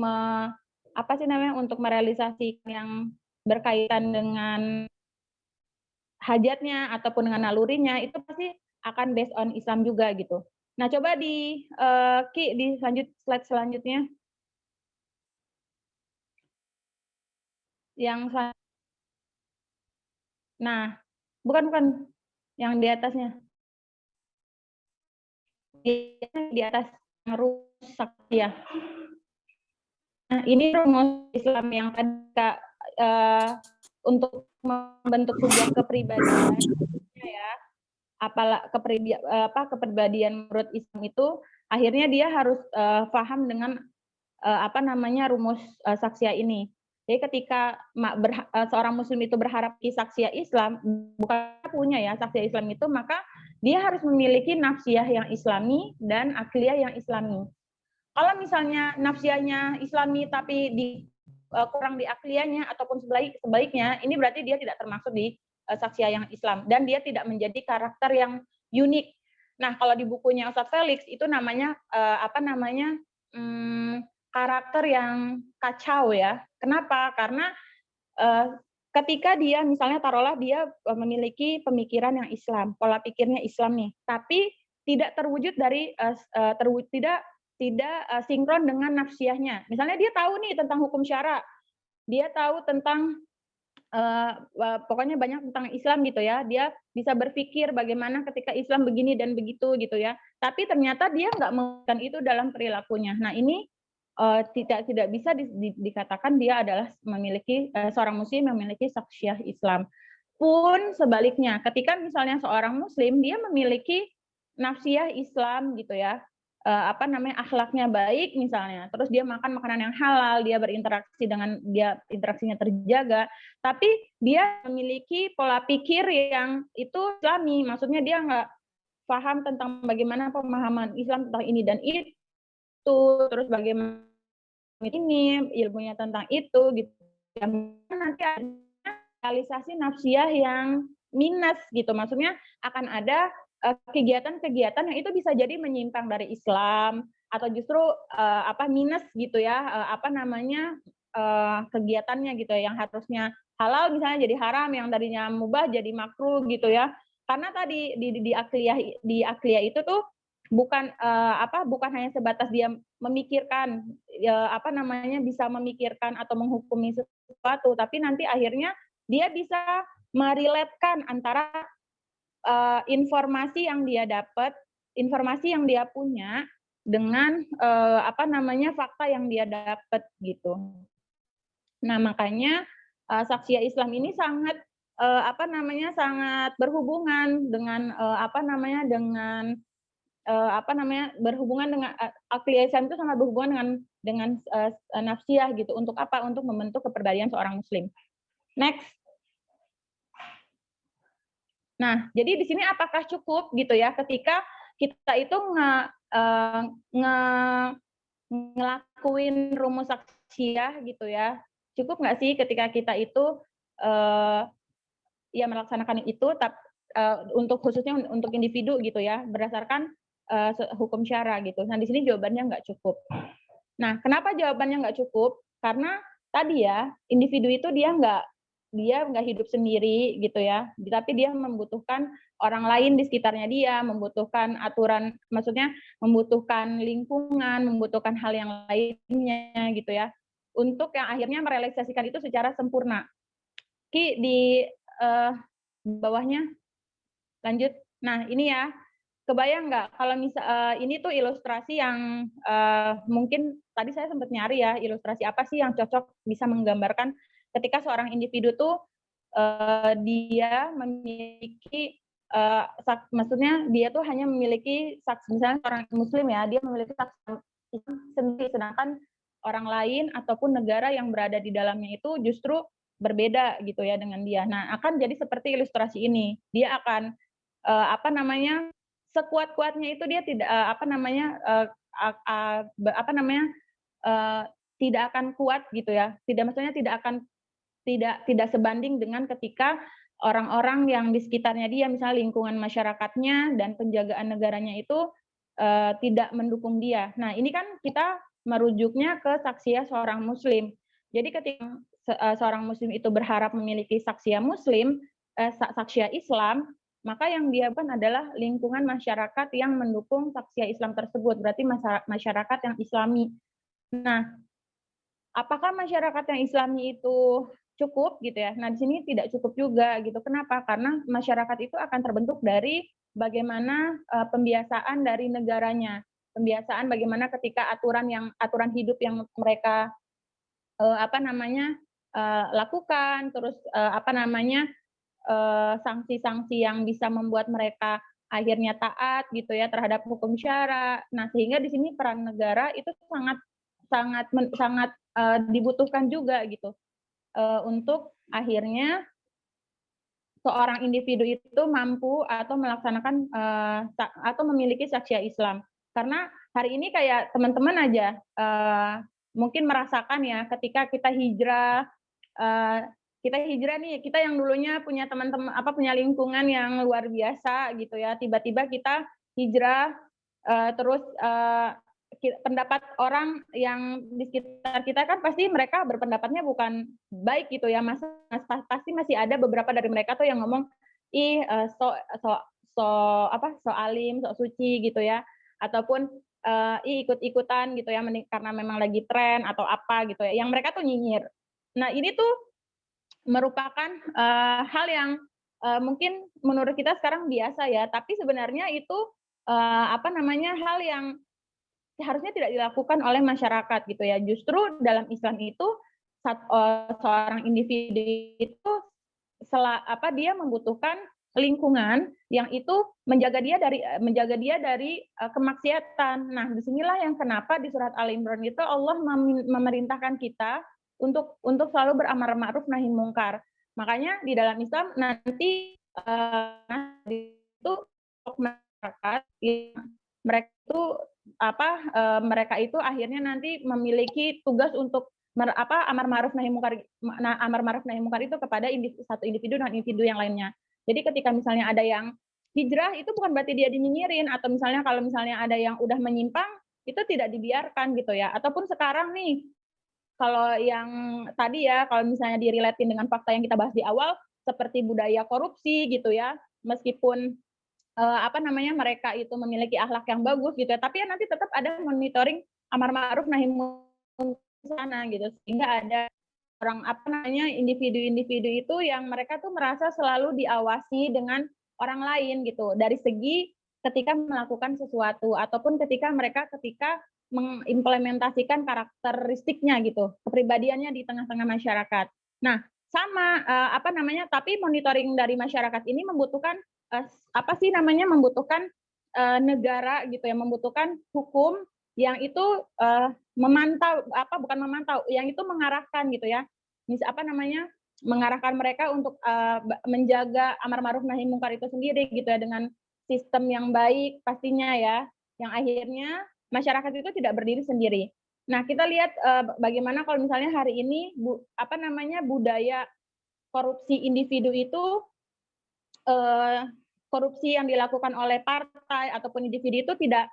untuk merealisasikan yang berkaitan dengan hajatnya ataupun dengan nalurinya, itu pasti akan based on Islam juga gitu. Nah, coba di slide selanjutnya. Nah, bukan yang di atasnya. Di atas rumus saksiyah. Nah, ini rumus Islam yang untuk membentuk sebuah kepribadian ya. Kepribadian menurut Islam itu akhirnya dia harus paham dengan rumus saksiyah ini. Jadi ketika seorang muslim itu berharap di saksiyah Islam, bukan punya ya saksiyah Islam itu, maka dia harus memiliki nafsiyah yang islami dan akliyah yang islami. Kalau misalnya nafsiyahnya islami tapi kurang di akliyahnya ataupun sebaliknya, ini berarti dia tidak termasuk di saksiyah yang Islam dan dia tidak menjadi karakter yang unik. Nah, kalau di bukunya Ustadz Felix itu namanya karakter yang kacau ya. Kenapa? Karena ketika dia misalnya taruhlah dia memiliki pemikiran yang Islam, pola pikirnya Islam nih, tapi tidak terwujud dari tidak sinkron dengan nafsiyahnya. Misalnya dia tahu nih tentang hukum syara, dia tahu tentang pokoknya banyak tentang Islam gitu ya, dia bisa berpikir bagaimana ketika Islam begini dan begitu gitu ya, tapi ternyata dia nggak melakukan itu dalam perilakunya. Nah, ini tidak bisa dikatakan dia adalah seorang muslim memiliki saksiyah Islam. Pun sebaliknya, ketika misalnya seorang muslim dia memiliki nafsiyah Islam gitu ya, akhlaknya baik misalnya, terus dia makan makanan yang halal, dia interaksinya terjaga, tapi dia memiliki pola pikir yang itu Islami, maksudnya dia nggak paham tentang bagaimana pemahaman Islam tentang ini dan itu, terus bagaimana ini ilmunya tentang itu gitu, nanti ada realisasi nafsiyah yang minus gitu, maksudnya akan ada kegiatan-kegiatan yang itu bisa jadi menyimpang dari Islam atau justru minus gitu ya, kegiatannya gitu ya, yang harusnya halal misalnya jadi haram, yang tadinya mubah jadi makruh gitu ya. Karena tadi di akliyah itu tuh bukan hanya sebatas dia memikirkan bisa memikirkan atau menghukumi sesuatu, tapi nanti akhirnya dia bisa meriletkan antara informasi yang dia dapat, informasi yang dia punya dengan fakta yang dia dapat gitu. Nah, makanya saksiyah Islam ini sangat sangat berhubungan dengan berhubungan dengan akliyah Islam itu sangat berhubungan dengan nafsiyah gitu. Untuk apa? Untuk membentuk kepribadian seorang muslim. Next. Nah, jadi di sini apakah cukup gitu ya ketika kita itu ngelakuin rumus saksiyah gitu ya? Cukup nggak sih ketika kita itu melaksanakan itu untuk khususnya untuk individu gitu ya, berdasarkan hukum syara gitu. Nah, di sini jawabannya nggak cukup. Nah, kenapa jawabannya nggak cukup? Karena tadi ya, individu itu dia nggak hidup sendiri gitu ya, tapi dia membutuhkan orang lain di sekitarnya dia, membutuhkan aturan, maksudnya membutuhkan lingkungan, membutuhkan hal yang lainnya gitu ya, untuk yang akhirnya merealisasikan itu secara sempurna. Ki di bawahnya lanjut. Nah, ini ya, kebayang nggak kalau ini tuh ilustrasi yang mungkin tadi saya sempat nyari ya, ilustrasi apa sih yang cocok bisa menggambarkan ketika seorang individu tuh dia memiliki maksudnya dia tuh hanya memiliki saksi, misalnya orang Muslim ya, dia memiliki saksi Islam sendiri, sedangkan orang lain ataupun negara yang berada di dalamnya itu justru berbeda gitu ya dengan dia. Nah, akan jadi seperti ilustrasi ini. Dia akan sekuat-kuatnya itu dia tidak tidak akan kuat gitu ya. Maksudnya tidak sebanding dengan ketika orang-orang yang di sekitarnya dia, misalnya lingkungan masyarakatnya dan penjagaan negaranya itu tidak mendukung dia. Nah, ini kan kita merujuknya ke saksiya seorang muslim. Jadi ketika seorang muslim itu berharap memiliki saksiya muslim, saksiya Islam, maka yang dia bukan adalah lingkungan masyarakat yang mendukung saksiya Islam tersebut, berarti masyarakat yang Islami. Nah, apakah masyarakat yang Islami itu cukup gitu ya? Nah, di sini tidak cukup juga gitu. Kenapa? Karena masyarakat itu akan terbentuk dari bagaimana pembiasaan dari negaranya. Pembiasaan bagaimana ketika aturan hidup yang mereka lakukan, terus sanksi-sanksi yang bisa membuat mereka akhirnya taat gitu ya terhadap hukum syara. Nah, sehingga di sini peran negara itu sangat dibutuhkan juga gitu untuk akhirnya seorang individu itu mampu atau melaksanakan atau memiliki saksiya Islam. Karena hari ini kayak teman-teman aja mungkin merasakan ya ketika kita hijrah nih, kita yang dulunya punya teman-teman punya lingkungan yang luar biasa gitu ya, tiba-tiba kita hijrah terus pendapat orang yang di sekitar kita kan pasti mereka berpendapatnya bukan baik gitu ya, pasti masih ada beberapa dari mereka tuh yang ngomong so alim, so suci gitu ya, ataupun ikut-ikutan gitu ya karena memang lagi tren atau apa gitu ya, yang mereka tuh nyinyir. Nah, ini tuh merupakan hal yang mungkin menurut kita sekarang biasa ya, tapi sebenarnya itu hal yang harusnya tidak dilakukan oleh masyarakat gitu ya. Justru dalam Islam itu seorang individu itu dia membutuhkan lingkungan yang itu menjaga dia dari kemaksiatan. Nah, disinilah yang kenapa di surat Al-Imran itu Allah memerintahkan kita untuk selalu beramar ma'ruf nahi mungkar. Makanya di dalam Islam nanti itu masyarakat mereka itu akhirnya nanti memiliki tugas untuk amar ma'ruf nahi mungkar itu kepada satu individu dan individu yang lainnya. Jadi ketika misalnya ada yang hijrah itu bukan berarti dia dinyinyirin, atau misalnya kalau misalnya ada yang udah menyimpang itu tidak dibiarkan gitu ya. Ataupun sekarang nih kalau yang tadi ya, kalau misalnya direlatin dengan fakta yang kita bahas di awal seperti budaya korupsi gitu ya, meskipun mereka itu memiliki akhlak yang bagus gitu ya, tapi ya nanti tetap ada monitoring amar ma'ruf nahi mungkar sana gitu, sehingga ada orang individu-individu itu yang mereka tuh merasa selalu diawasi dengan orang lain gitu, dari segi ketika melakukan sesuatu ataupun ketika mengimplementasikan karakteristiknya gitu, kepribadiannya di tengah-tengah masyarakat. Nah, sama tapi monitoring dari masyarakat ini membutuhkan membutuhkan negara gitu ya, membutuhkan hukum yang itu yang itu mengarahkan gitu ya, mengarahkan mereka untuk menjaga amar ma'ruf nahi mungkar itu sendiri gitu ya, dengan sistem yang baik pastinya ya, yang akhirnya masyarakat itu tidak berdiri sendiri. Nah, kita lihat bagaimana kalau misalnya hari ini budaya korupsi individu itu korupsi yang dilakukan oleh partai ataupun individu itu tidak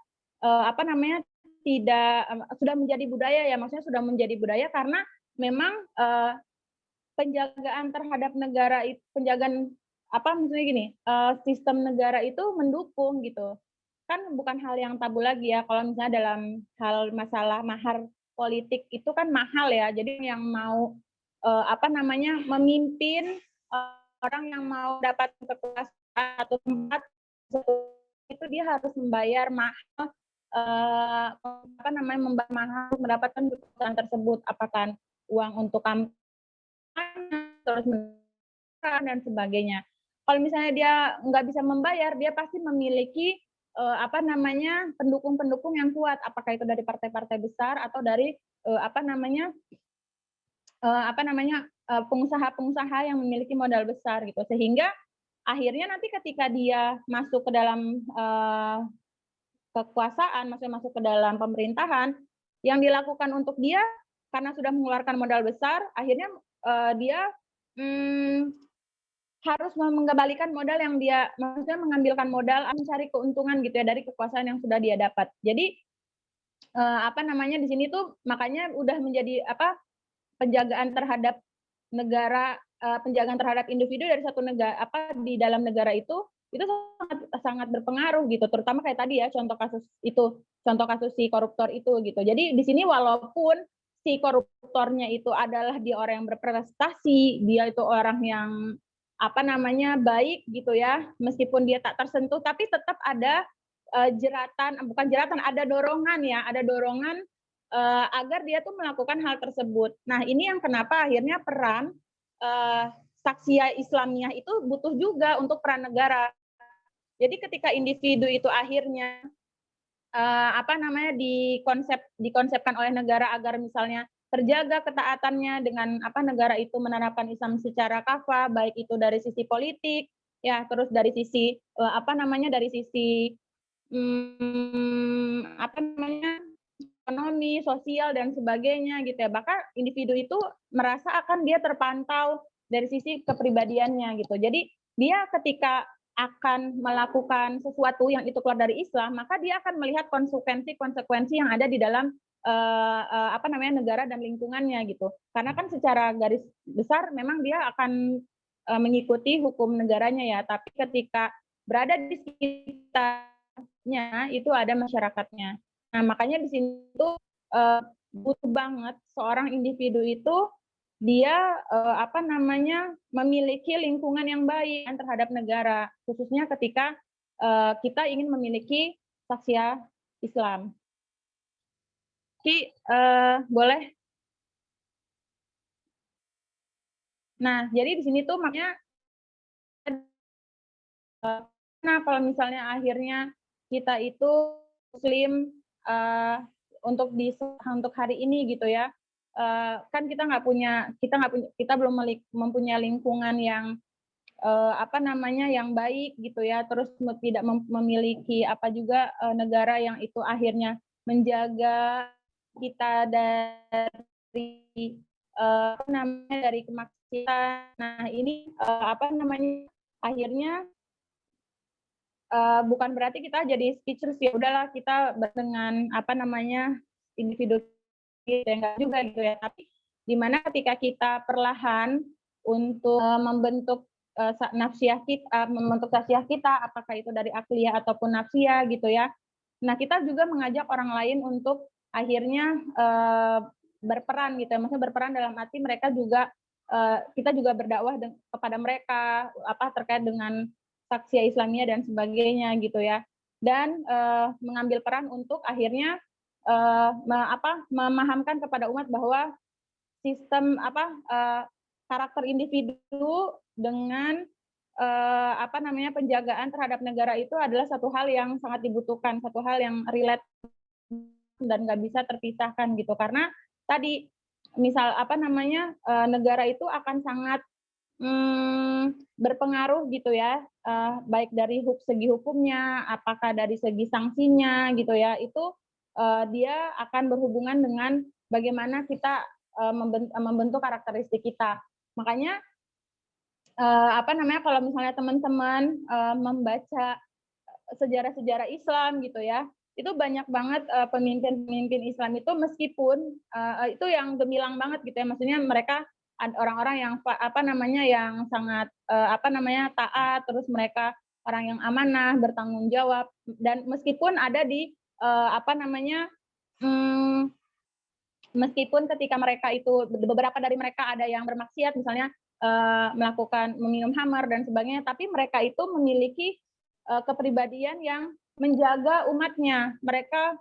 sudah menjadi budaya ya, maksudnya sudah menjadi budaya karena memang penjagaan terhadap negara itu, sistem negara itu mendukung gitu. Kan bukan hal yang tabu lagi ya kalau misalnya dalam hal masalah mahar politik itu kan mahal ya. Jadi yang mau memimpin orang yang mau dapat kekuasaan atau tempat itu dia harus membayar mahal membayar mahal mendapatkan kekuasaan tersebut, apakah uang untuk kampanye terus dan sebagainya. Kalau misalnya dia nggak bisa membayar, dia pasti memiliki pendukung-pendukung yang kuat, apakah itu dari partai-partai besar atau dari pengusaha-pengusaha yang memiliki modal besar gitu, sehingga akhirnya nanti ketika dia masuk ke dalam kekuasaan, maksudnya masuk ke dalam pemerintahan, yang dilakukan untuk dia karena sudah mengeluarkan modal besar, akhirnya dia harus mengembalikan modal yang dia, maksudnya mengambilkan modal, mencari keuntungan gitu ya dari kekuasaan yang sudah dia dapat. Jadi di sini tuh makanya udah menjadi penjagaan terhadap negara, penjagaan terhadap individu dari satu negara di dalam negara itu sangat berpengaruh gitu, terutama kayak tadi ya contoh kasus si koruptor itu gitu. Jadi di sini walaupun si koruptornya itu adalah dia orang yang berprestasi, dia itu orang yang baik gitu ya, meskipun dia tak tersentuh, tapi tetap ada ada dorongan agar dia tuh melakukan hal tersebut. Nah, ini yang kenapa akhirnya peran Saksya Islamiyah itu butuh juga untuk peran negara. Jadi ketika individu itu akhirnya dikonsepkan oleh negara agar misalnya terjaga ketaatannya dengan negara itu menerapkan Islam secara kafah, baik itu dari sisi politik ya, terus dari sisi dari sisi ekonomi, sosial dan sebagainya gitu ya. Bahkan individu itu merasa akan dia terpantau dari sisi kepribadiannya gitu. Jadi dia ketika akan melakukan sesuatu yang itu keluar dari Islam, maka dia akan melihat konsekuensi yang ada di dalam negara dan lingkungannya gitu. Karena kan secara garis besar memang dia akan mengikuti hukum negaranya ya, tapi ketika berada di sekitarnya itu ada masyarakatnya. Nah, makanya di sini tuh butuh banget seorang individu itu dia memiliki lingkungan yang baik terhadap negara, khususnya ketika kita ingin memiliki Saksya Islam. Boleh. Nah, jadi di sini tuh makanya kalau misalnya akhirnya kita itu Muslim untuk hari ini gitu ya, kan kita belum mempunyai lingkungan yang yang baik gitu ya, terus tidak memiliki negara yang itu akhirnya menjaga kita dari dari kemaksiatan. Nah, ini akhirnya bukan berarti kita jadi speechless ya udahlah kita dengan individu kita enggak juga gitu ya, tapi dimana ketika kita perlahan untuk membentuk nafsiyah kita, apakah itu dari akliyah ataupun nafsiyah gitu ya. Nah, kita juga mengajak orang lain untuk akhirnya berperan gitu ya, maksudnya berperan dalam arti mereka juga kita juga berdakwah kepada mereka terkait dengan Saksya Islamiyah dan sebagainya gitu ya, dan mengambil peran untuk akhirnya memahamkan kepada umat bahwa sistem karakter individu dengan penjagaan terhadap negara itu adalah satu hal yang sangat dibutuhkan, satu hal yang relate dan nggak bisa terpisahkan gitu, karena tadi misal negara itu akan sangat berpengaruh gitu ya, baik dari segi hukumnya, apakah dari segi sanksinya gitu ya, itu dia akan berhubungan dengan bagaimana kita membentuk karakteristik kita. Makanya kalau misalnya teman-teman membaca sejarah-sejarah Islam gitu ya, itu banyak banget pemimpin-pemimpin Islam itu meskipun itu yang gemilang banget gitu ya, maksudnya mereka orang-orang yang yang sangat taat, terus mereka orang yang amanah, bertanggung jawab, dan meskipun ada di meskipun ketika mereka itu beberapa dari mereka ada yang bermaksiat, misalnya meminum khamar dan sebagainya, tapi mereka itu memiliki kepribadian yang menjaga umatnya. Mereka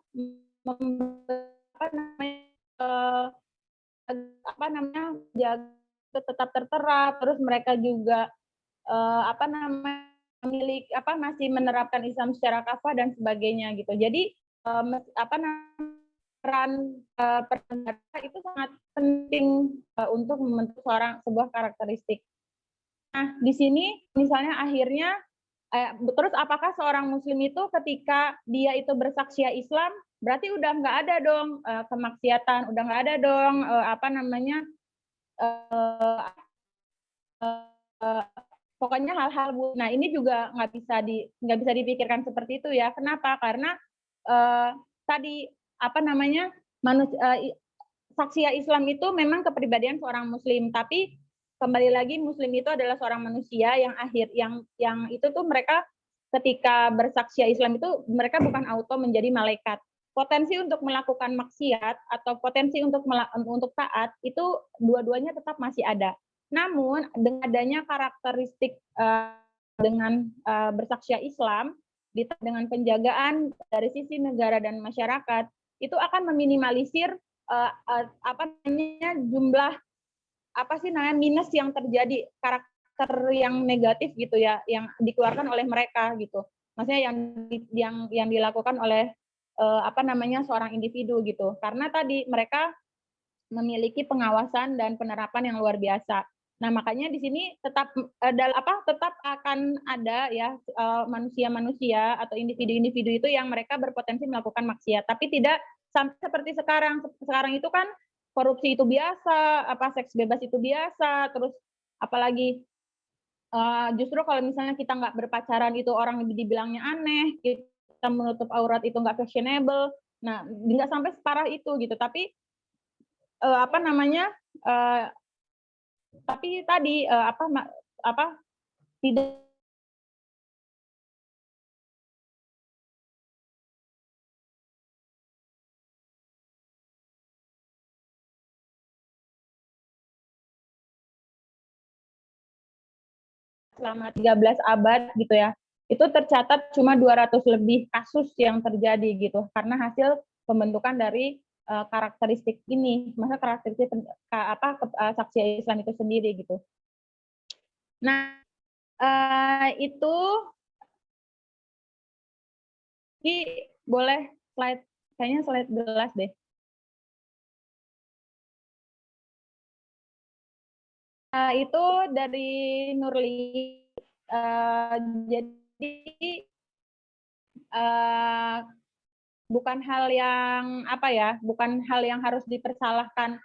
menjaga itu tetap tertera, terus mereka juga masih menerapkan Islam secara kafah dan sebagainya gitu. Jadi peran negara itu sangat penting untuk membentuk sebuah karakteristik. Nah, di sini misalnya akhirnya terus apakah seorang muslim itu ketika dia itu bersaksi Islam berarti udah nggak ada dong kemaksiatan, udah nggak ada dong pokoknya hal-hal buruk. Nah, ini juga nggak bisa dipikirkan seperti itu ya. Kenapa? Karena tadi saksi Islam itu memang kepribadian seorang muslim, tapi kembali lagi muslim itu adalah seorang manusia yang itu tuh mereka ketika bersaksi Islam itu mereka bukan auto menjadi malaikat. Potensi untuk melakukan maksiat atau potensi untuk taat itu dua-duanya tetap masih ada. Namun dengan adanya karakteristik dengan bersaksi Islam dengan penjagaan dari sisi negara dan masyarakat itu akan meminimalisir jumlah minus yang terjadi, karakter yang negatif gitu ya, yang dikeluarkan oleh mereka gitu. Maksudnya yang dilakukan oleh seorang individu gitu. Karena tadi mereka memiliki pengawasan dan penerapan yang luar biasa. Nah, makanya di sini tetap akan ada ya manusia-manusia atau individu-individu itu yang mereka berpotensi melakukan maksiat, tapi tidak sampai seperti sekarang. Sekarang itu kan korupsi itu biasa, seks bebas itu biasa, terus apalagi justru kalau misalnya kita nggak berpacaran itu orang dibilangnya aneh, kita menutup aurat itu nggak fashionable. Nah, nggak sampai separah itu gitu, tapi tapi tadi tidak selama 13 abad gitu ya. Itu tercatat cuma 200 lebih kasus yang terjadi gitu karena hasil pembentukan dari karakteristik ini, masa karakteristik saksi Islam itu sendiri gitu. Nah, itu ini boleh kayaknya slide 11 deh. Itu dari Nurli. Jadi bukan hal yang harus dipersalahkan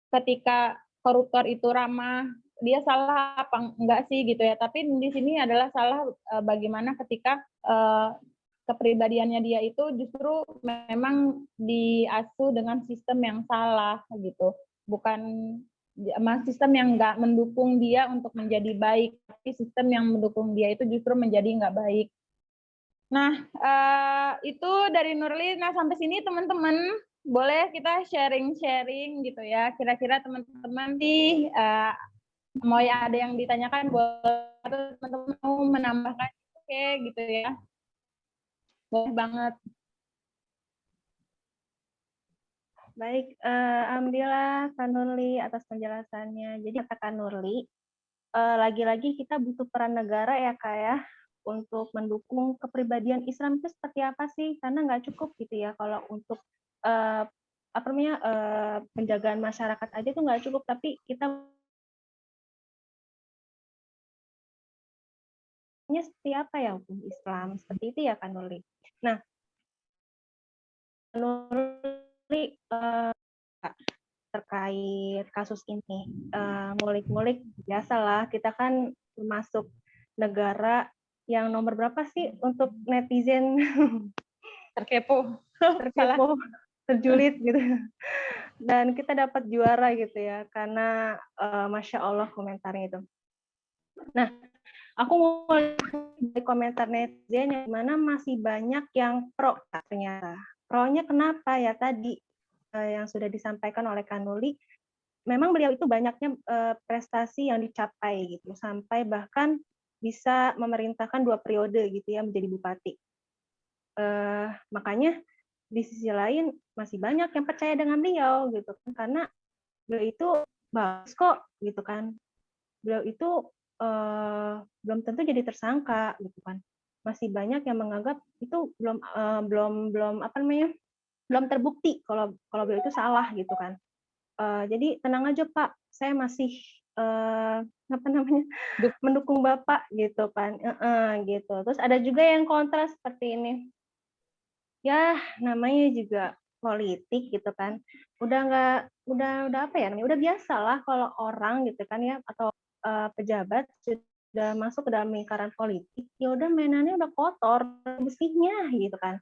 ketika koruptor itu ramah, dia salah apa enggak sih gitu ya. Tapi di sini adalah salah bagaimana ketika kepribadiannya dia itu justru memang diasuh dengan sistem yang salah gitu. Bukan sistem yang nggak mendukung dia untuk menjadi baik, tapi sistem yang mendukung dia itu justru menjadi nggak baik. Nah, itu dari Nurli. Nah, sampai sini teman-teman, boleh kita sharing-sharing gitu ya. Kira-kira teman-teman mau ada yang ditanyakan, boleh teman-teman mau menambahkan, oke gitu ya. Boleh banget. Baik, alhamdulillah Kak Nurli atas penjelasannya. Jadi kata Kak Nurli, lagi-lagi kita butuh peran negara ya Kak ya, untuk mendukung kepribadian Islam itu seperti apa sih? Karena nggak cukup gitu ya kalau untuk penjagaan masyarakat aja itu nggak cukup, tapi kita seperti apa ya hukum Islam, seperti itu ya Kak Nurli. Nah, Nurli terkait kasus ini, ngulik-ngulik biasalah, kita kan termasuk negara yang nomor berapa sih untuk netizen terkepo, terjulit gitu, dan kita dapat juara gitu ya karena Masya Allah komentarnya itu. Nah, aku mau lihat komentar netizen yang mana masih banyak yang pro ternyata. Pro-nya kenapa ya tadi yang sudah disampaikan oleh Kak Nurli, memang beliau itu banyaknya prestasi yang dicapai gitu, sampai bahkan bisa memerintahkan 2 periode gitu ya menjadi bupati. Makanya di sisi lain masih banyak yang percaya dengan beliau gitu, karena beliau itu bagus kok gitu kan. Beliau itu belum tentu jadi tersangka gitu kan. Masih banyak yang menganggap itu belum apa namanya, belum terbukti kalau kalau beliau itu salah gitu kan. Jadi tenang aja Pak, saya masih apa namanya, mendukung Bapak gitu kan. Gitu. Terus ada juga yang kontra seperti ini. Ya namanya juga politik gitu kan. Udah apa ya namanya, udah biasa lah kalau orang gitu kan ya, atau pejabat sudah masuk ke dalam lingkaran politik, ya udah mainannya udah kotor bersihnya gitu kan.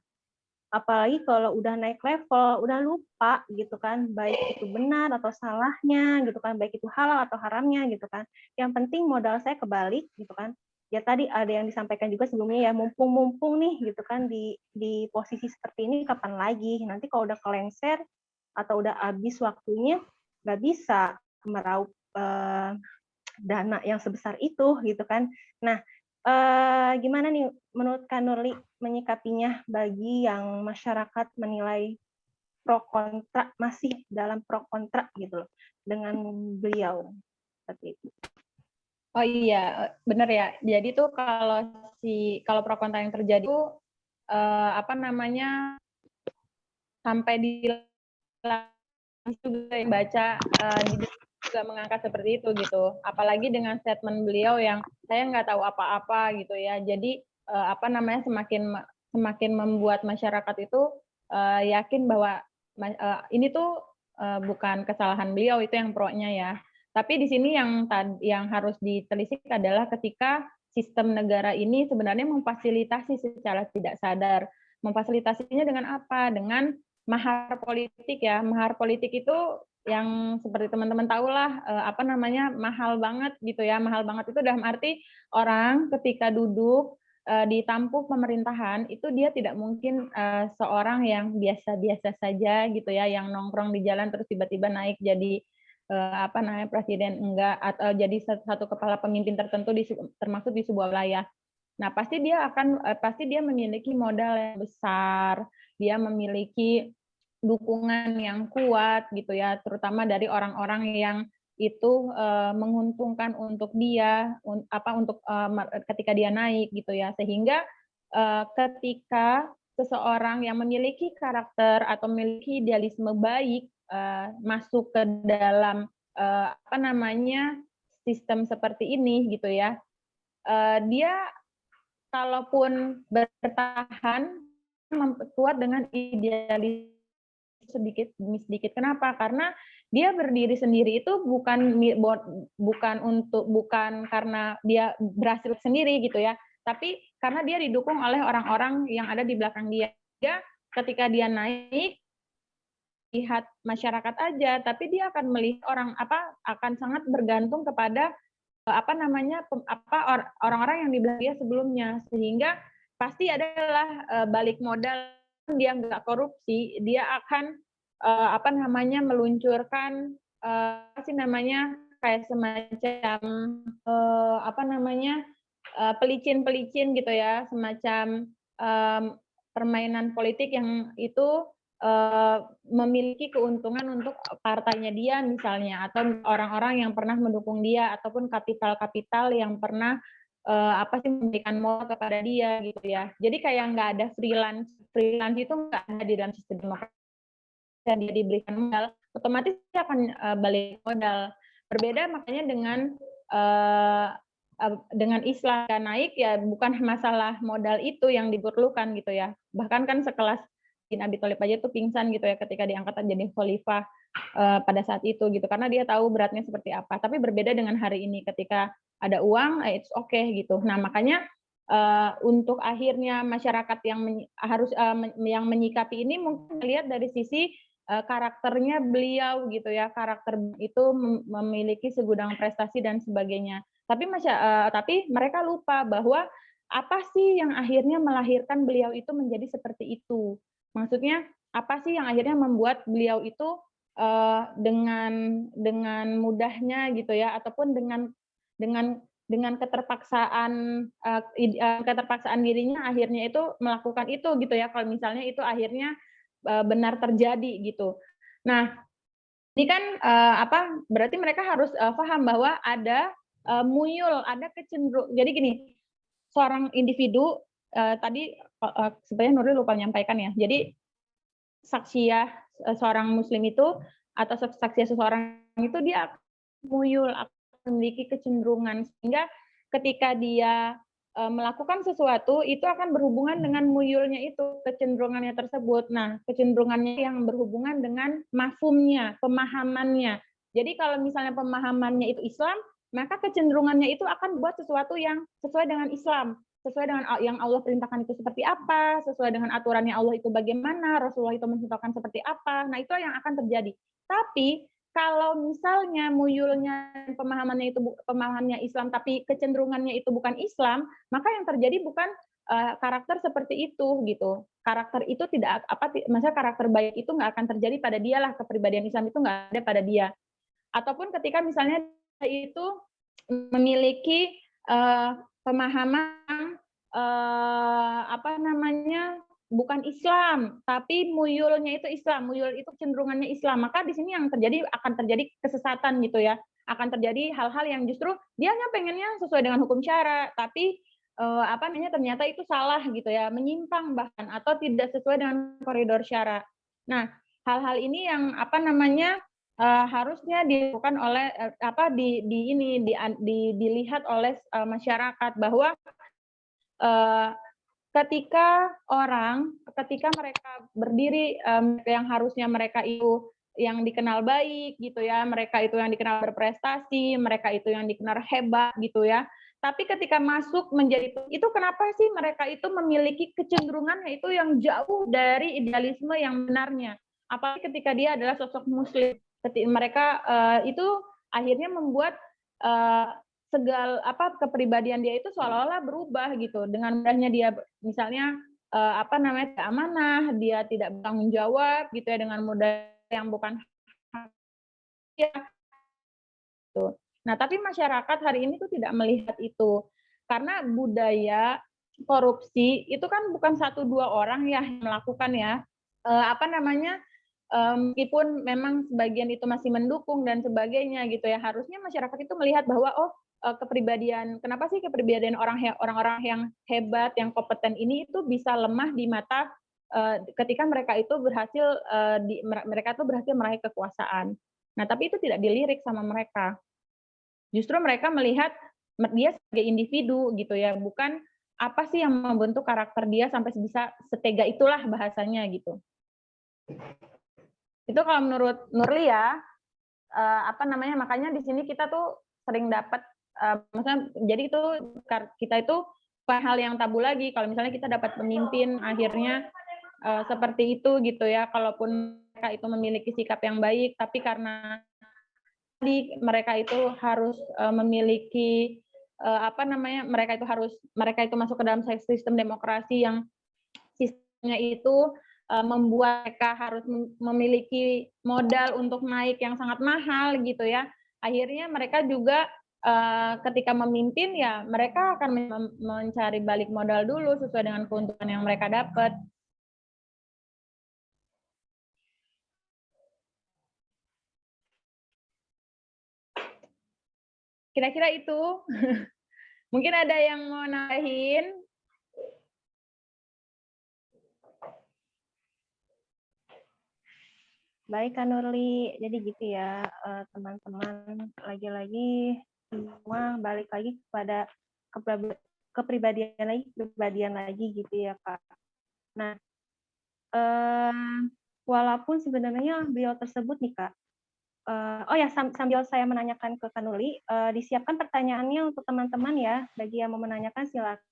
Apalagi kalau udah naik level, udah lupa gitu kan, baik itu benar atau salahnya gitu kan, baik itu halal atau haramnya gitu kan. Yang penting modal saya kebalik gitu kan. Ya tadi ada yang disampaikan juga sebelumnya ya, mumpung-mumpung nih gitu kan di posisi seperti ini, kapan lagi? Nanti kalau udah kelengser atau udah habis waktunya, nggak bisa meraup dana yang sebesar itu gitu kan. Nah, gimana nih menurut Kak Nurli menyikapinya bagi yang masyarakat menilai pro kontra, masih dalam pro kontra gitu loh dengan beliau seperti itu. Oh iya, benar ya. Jadi tuh kalau pro kontra yang terjadi tuh apa namanya, sampai di juga yang baca juga mengangkat seperti itu gitu. Apalagi dengan statement beliau yang saya nggak tahu apa-apa gitu ya. Jadi apa namanya, semakin membuat masyarakat itu yakin bahwa ini tuh bukan kesalahan beliau, itu yang pro-nya ya. Tapi di sini yang harus ditelisik adalah ketika sistem negara ini sebenarnya memfasilitasi secara tidak sadar. Memfasilitasinya dengan apa? Dengan mahar politik ya. Mahar politik itu yang seperti teman-teman tahulah apa namanya, mahal banget gitu ya. Mahal banget itu dalam arti orang ketika duduk di tampuk pemerintahan itu dia tidak mungkin seorang yang biasa-biasa saja gitu ya, yang nongkrong di jalan terus tiba-tiba naik jadi apa namanya, presiden, enggak, atau jadi satu kepala pemimpin tertentu termasuk di sebuah wilayah. Nah, pasti dia memiliki modal yang besar, dia memiliki dukungan yang kuat gitu ya, terutama dari orang-orang yang itu menguntungkan untuk dia untuk ketika dia naik gitu ya, sehingga ketika seseorang yang memiliki karakter atau memiliki idealisme baik masuk ke dalam apa namanya, sistem seperti ini gitu ya, dia kalaupun bertahan kuat dengan idealis sedikit demi sedikit. Kenapa? Karena dia berdiri sendiri itu bukan karena dia berhasil sendiri gitu ya, tapi karena dia didukung oleh orang-orang yang ada di belakang dia. Ketika dia naik, lihat masyarakat aja, tapi dia akan melihat akan sangat bergantung kepada apa namanya, orang-orang yang di belakang dia sebelumnya, sehingga pasti adalah balik modal, dia nggak korupsi, dia akan apa namanya, meluncurkan apa sih namanya, kayak semacam apa namanya, pelicin-pelicin gitu ya, semacam permainan politik yang itu memiliki keuntungan untuk partainya dia misalnya, atau orang-orang yang pernah mendukung dia, ataupun kapital-kapital yang pernah memberikan modal kepada dia gitu ya. Jadi kayak nggak ada freelance itu nggak ada di dalam sistem demokrasi. Dan dia diberikan modal, otomatis dia akan balik modal. Berbeda makanya dengan Islam naik ya, bukan masalah modal itu yang diperlukan gitu ya. Bahkan kan sekelas bin Abi Thalib aja tuh pingsan gitu ya ketika diangkat jadi khalifah pada saat itu gitu, karena dia tahu beratnya seperti apa. Tapi berbeda dengan hari ini, ketika ada uang it's okay gitu. Nah makanya untuk akhirnya masyarakat yang menyikapi ini mungkin lihat dari sisi karakternya beliau gitu ya, karakter itu memiliki segudang prestasi dan sebagainya. Tapi mereka lupa bahwa apa sih yang akhirnya melahirkan beliau itu menjadi seperti itu. Maksudnya apa sih yang akhirnya membuat beliau itu dengan mudahnya gitu ya, ataupun dengan keterpaksaan dirinya akhirnya itu melakukan itu gitu ya, kalau misalnya itu akhirnya benar terjadi gitu. Nah, Ini kan berarti mereka harus paham bahwa ada muyul, ada kecenderungan. Jadi gini, seorang individu tadi sebenarnya Nuril lupa menyampaikan ya. Jadi saksiyah seorang muslim itu atau saksiyah seseorang itu dia muyul, akan memiliki kecenderungan, sehingga ketika dia melakukan sesuatu itu akan berhubungan dengan muyulnya itu, kecenderungannya tersebut. Nah, kecenderungannya yang berhubungan dengan mafhumnya, pemahamannya. Jadi kalau misalnya pemahamannya itu Islam, maka kecenderungannya itu akan buat sesuatu yang sesuai dengan Islam, sesuai dengan yang Allah perintahkan itu seperti apa, sesuai dengan aturannya Allah itu bagaimana, Rasulullah itu mencontohkan seperti apa. Nah, itu yang akan terjadi. Tapi kalau misalnya muyulnya pemahamannya itu pemahamannya Islam tapi kecenderungannya itu bukan Islam, maka yang terjadi bukan karakter seperti itu gitu. Karakter itu tidak maksudnya karakter baik itu nggak akan terjadi pada dia lah, kepribadian Islam itu nggak ada pada dia. Ataupun ketika misalnya itu memiliki pemahaman bukan Islam, tapi muyulnya itu Islam, muyul itu cenderungannya Islam, maka di sini yang terjadi akan terjadi kesesatan gitu ya, akan terjadi hal-hal yang justru dia hanya pengennya sesuai dengan hukum syara, tapi ternyata itu salah gitu ya, menyimpang bahkan atau tidak sesuai dengan koridor syara. Nah, hal-hal ini yang harusnya dilakukan oleh dilihat oleh masyarakat bahwa ketika mereka berdiri yang harusnya mereka itu yang dikenal baik gitu ya, mereka itu yang dikenal berprestasi, mereka itu yang dikenal hebat gitu ya. Tapi ketika masuk menjadi itu kenapa sih mereka itu memiliki kecenderungan itu yang jauh dari idealisme yang benarnya. Apalagi ketika dia adalah sosok muslim, ketika mereka itu akhirnya membuat kepribadian dia itu seolah-olah berubah gitu. Dengan mudahnya dia misalnya amanah, dia tidak bertanggung jawab gitu ya, dengan mudah yang bukan ya. Gitu. Nah, tapi masyarakat hari ini tuh tidak melihat itu. Karena budaya korupsi itu kan bukan 1-2 orang ya yang melakukan ya. Meskipun memang sebagian itu masih mendukung dan sebagainya gitu ya, harusnya masyarakat itu melihat bahwa kenapa sih kepribadian orang-orang yang hebat, yang kompeten ini itu bisa lemah di mata ketika mereka itu berhasil meraih kekuasaan. Nah, tapi itu tidak dilirik sama mereka. Justru mereka melihat dia sebagai individu gitu ya, bukan apa sih yang membentuk karakter dia sampai bisa setega itulah bahasanya gitu. Itu kalau menurut Nurli ya, makanya di sini kita tuh sering dapat, jadi itu kita itu bukan hal yang tabu lagi kalau misalnya kita dapat pemimpin akhirnya seperti itu gitu ya, kalaupun mereka itu memiliki sikap yang baik, tapi karena mereka itu harus memiliki mereka itu masuk ke dalam sistem demokrasi yang sistemnya itu membuat mereka harus memiliki modal untuk naik yang sangat mahal gitu ya. Akhirnya mereka juga ketika memimpin ya mereka akan mencari balik modal dulu sesuai dengan keuntungan yang mereka dapat. Kira-kira itu. Mungkin ada yang mau nambahin? Baik, Kak Nurli. Jadi gitu ya, teman-teman. Lagi-lagi semua balik lagi kepada kepribadian lagi gitu ya, Kak. Nah, walaupun sebenarnya beliau tersebut nih, Kak, sambil saya menanyakan ke Kak Nurli, disiapkan pertanyaannya untuk teman-teman ya. Bagi yang mau menanyakan silakan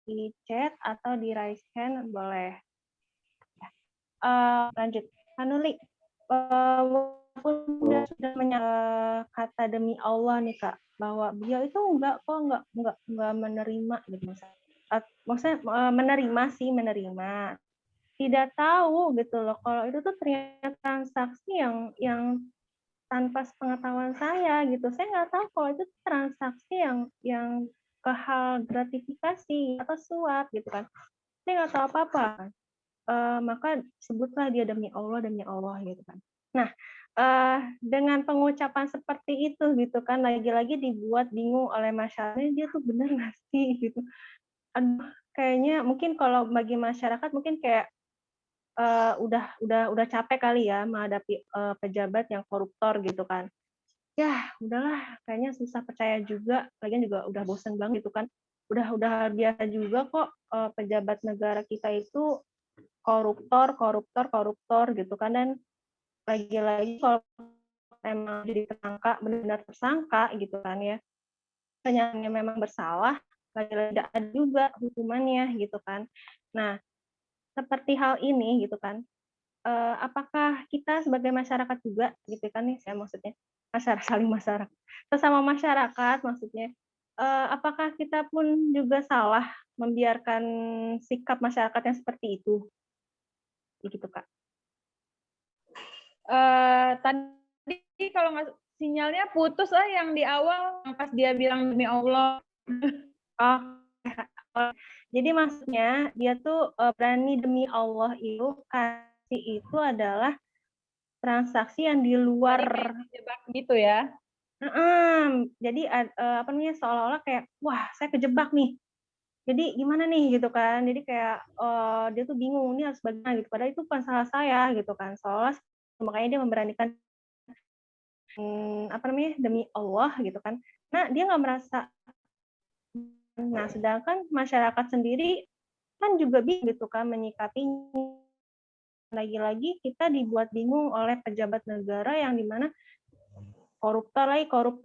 di chat atau di raise hand boleh. Lanjut, Kak Nurli. Walaupun sudah kata demi Allah nih Kak, bahwa beliau itu enggak menerima gitu maksudnya menerima, tidak tahu gitu loh kalau itu tuh ternyata transaksi yang tanpa sepengetahuan saya gitu, saya nggak tahu kalau itu transaksi yang ke hal gratifikasi atau suap gitu kan, saya nggak tahu apa-apa. Maka sebutlah dia demi Allah gitu kan. Nah, dengan pengucapan seperti itu gitu kan, lagi-lagi dibuat bingung oleh masyarakat, dia tuh bener nggak sih gitu. Aduh, kayaknya mungkin kalau bagi masyarakat mungkin kayak udah capek kali ya menghadapi pejabat yang koruptor gitu kan. Ya udahlah, kayaknya susah percaya juga. Lagian juga udah bosen banget gitu kan. Udah biasa juga kok pejabat negara kita itu koruptor gitu kan. Dan lagi-lagi kalau memang jadi tersangka, benar-benar tersangka gitu kan ya, kenyataannya memang bersalah, lagi-lagi tidak ada juga hukumannya gitu kan. Nah, seperti hal ini gitu kan, apakah kita sebagai masyarakat juga gitu kan nih, saya maksudnya saling masyarakat, sesama masyarakat maksudnya, apakah kita pun juga salah membiarkan sikap masyarakat yang seperti itu? Gitu, Kak. Tadi kalau nggak sinyalnya putus lah yang di awal yang pas dia bilang demi Allah. Oh, jadi maksudnya dia tuh berani demi Allah itu kasih itu adalah transaksi yang di luar Jebak gitu ya. Jadi apa namanya, seolah-olah kayak, wah saya kejebak nih. Jadi gimana nih gitu kan. Jadi kayak dia tuh bingung ini harus bagaimana gitu. Padahal itu bukan salah saya gitu kan. Seolah makanya dia memberanikan apa namanya, demi Allah gitu kan. Nah, dia nggak merasa. Nah, sedangkan masyarakat sendiri kan juga bingung gitu kan menyikapinya. Lagi-lagi kita dibuat bingung oleh pejabat negara yang dimana koruptor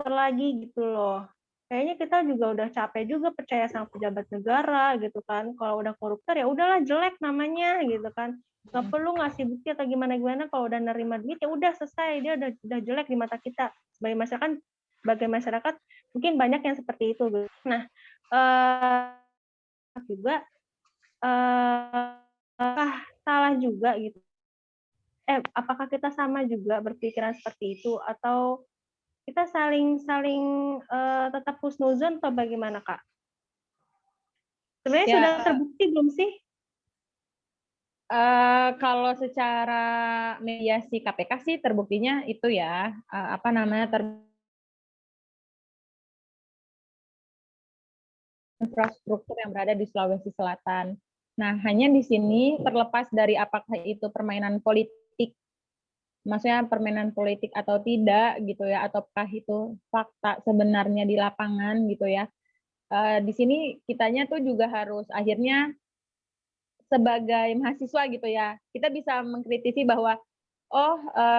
lagi gitu loh. Kayaknya kita juga udah capek juga percaya sama pejabat negara gitu kan. Kalau udah koruptor ya udahlah jelek namanya gitu kan. Nggak perlu ngasih bukti atau gimana-gimana, kalau udah nerima duit ya udah selesai, dia udah jelek di mata kita. Sebagai masyarakat mungkin banyak yang seperti itu. Nah, juga salah juga gitu. Apakah kita sama juga berpikiran seperti itu atau kita saling tetap husnuzon atau bagaimana, Kak? Sebenarnya Ya, sudah terbukti belum sih? kalau secara mediasi KPK sih terbuktinya itu ya, apa namanya, infrastruktur yang berada di Sulawesi Selatan. Nah, hanya di sini terlepas dari apakah itu permainan politik, maksudnya permainan politik atau tidak gitu ya, ataukah itu fakta sebenarnya di lapangan gitu ya. Di sini kitanya tuh juga harus akhirnya sebagai mahasiswa gitu ya, kita bisa mengkritisi bahwa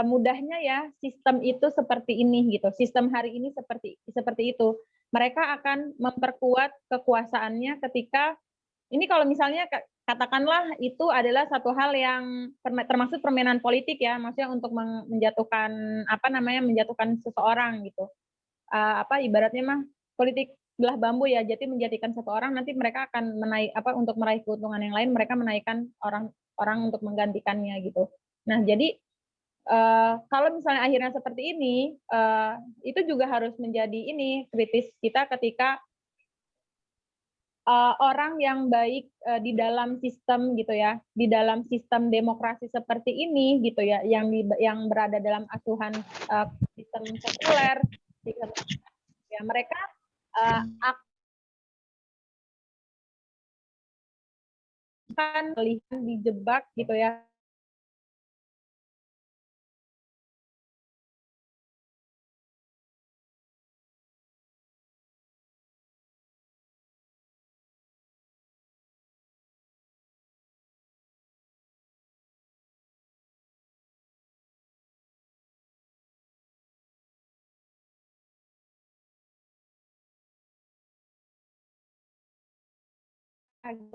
mudahnya ya sistem itu seperti ini gitu, sistem hari ini seperti itu. Mereka akan memperkuat kekuasaannya ketika ini kalau misalnya katakanlah itu adalah satu hal yang termasuk permainan politik ya, maksudnya untuk menjatuhkan seseorang gitu. Ibaratnya mah politik belah bambu ya, jadi menjadikan satu orang nanti mereka akan untuk meraih keuntungan yang lain mereka menaikkan orang untuk menggantikannya gitu. Nah, jadi kalau misalnya akhirnya seperti ini, itu juga harus menjadi kritis kita ketika orang yang baik di dalam sistem gitu ya, di dalam sistem demokrasi seperti ini gitu ya, yang berada dalam asuhan sistem sekuler, ya mereka akan melihat dijebak gitu ya.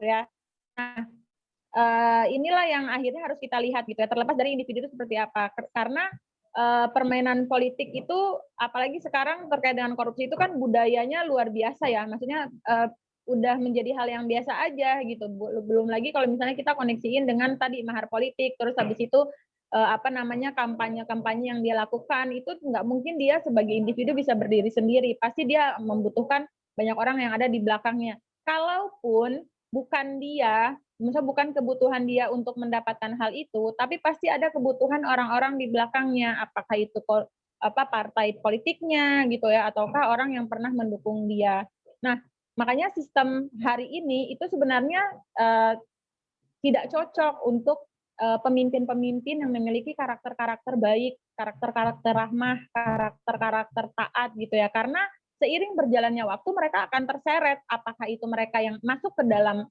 Ya. Nah, inilah yang akhirnya harus kita lihat gitu ya, terlepas dari individu itu seperti apa. Karena permainan politik itu, apalagi sekarang terkait dengan korupsi itu kan budayanya luar biasa ya. Maksudnya udah menjadi hal yang biasa aja gitu. Belum lagi kalau misalnya kita koneksiin dengan tadi mahar politik, terus habis itu kampanye-kampanye yang dia lakukan itu nggak mungkin dia sebagai individu bisa berdiri sendiri. Pasti dia membutuhkan banyak orang yang ada di belakangnya. Kalaupun bukan dia Misalnya bukan kebutuhan dia untuk mendapatkan hal itu, tapi pasti ada kebutuhan orang-orang di belakangnya, apakah itu partai politiknya gitu ya, ataukah orang yang pernah mendukung dia. Nah, makanya sistem hari ini itu sebenarnya tidak cocok untuk pemimpin-pemimpin yang memiliki karakter-karakter baik, karakter-karakter rahmah, karakter-karakter taat gitu ya. Karena seiring berjalannya waktu mereka akan terseret, apakah itu mereka yang masuk ke dalam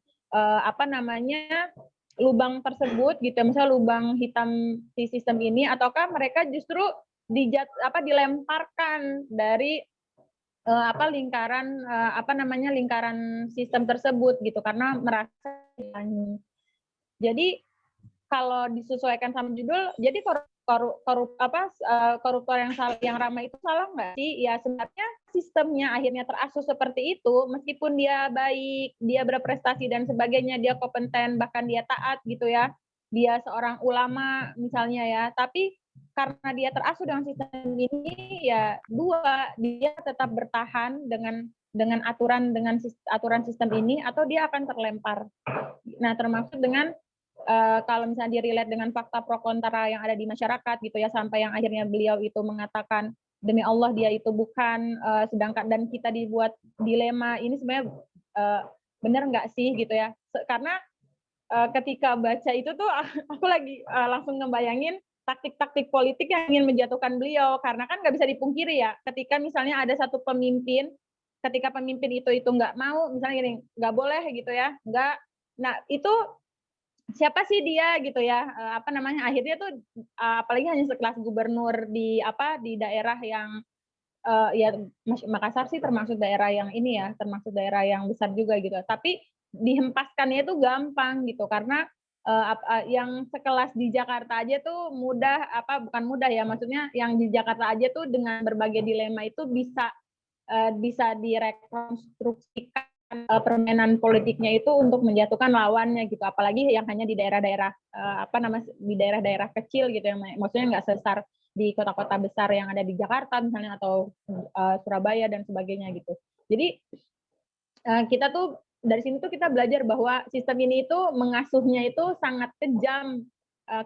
lubang tersebut gitu, misalnya lubang hitam di sistem ini, ataukah mereka justru dilemparkan dari lingkaran lingkaran sistem tersebut gitu, karena merasa. Jadi kalau disesuaikan sama judul, jadi koruptor yang ramai itu salah nggak sih? Ya sebenarnya sistemnya akhirnya terasuh seperti itu, meskipun dia baik, dia berprestasi dan sebagainya, dia kompeten, bahkan dia taat gitu ya, dia seorang ulama misalnya ya, tapi karena dia terasuh dengan sistem ini, ya dia tetap bertahan dengan aturan sistem ini, atau dia akan terlempar. Nah, termasuk dengan kalau misalnya di-relate dengan fakta pro kontra yang ada di masyarakat gitu ya, sampai yang akhirnya beliau itu mengatakan demi Allah dia itu bukan, sedangkan dan kita dibuat dilema ini sebenarnya benar nggak sih gitu ya. Karena ketika baca itu tuh aku lagi langsung ngebayangin taktik-taktik politik yang ingin menjatuhkan beliau, karena kan nggak bisa dipungkiri ya, ketika misalnya ada satu pemimpin, ketika pemimpin itu nggak mau, misalnya gini, nggak boleh gitu ya, nggak, nah itu siapa sih dia gitu ya, akhirnya tuh apalagi hanya sekelas gubernur di daerah yang ya Makassar sih termasuk daerah yang ini ya, termasuk daerah yang besar juga gitu, tapi dihempaskannya itu gampang gitu, karena yang sekelas di Jakarta aja tuh bukan mudah ya, maksudnya yang di Jakarta aja tuh dengan berbagai dilema itu bisa direkonstruksikan permainan politiknya itu untuk menjatuhkan lawannya gitu, apalagi yang hanya di daerah-daerah di daerah-daerah kecil gitu, yang maksudnya nggak sebesar di kota-kota besar yang ada di Jakarta misalnya, atau Surabaya dan sebagainya gitu. Jadi kita tuh dari sini tuh kita belajar bahwa sistem ini itu mengasuhnya itu sangat kejam.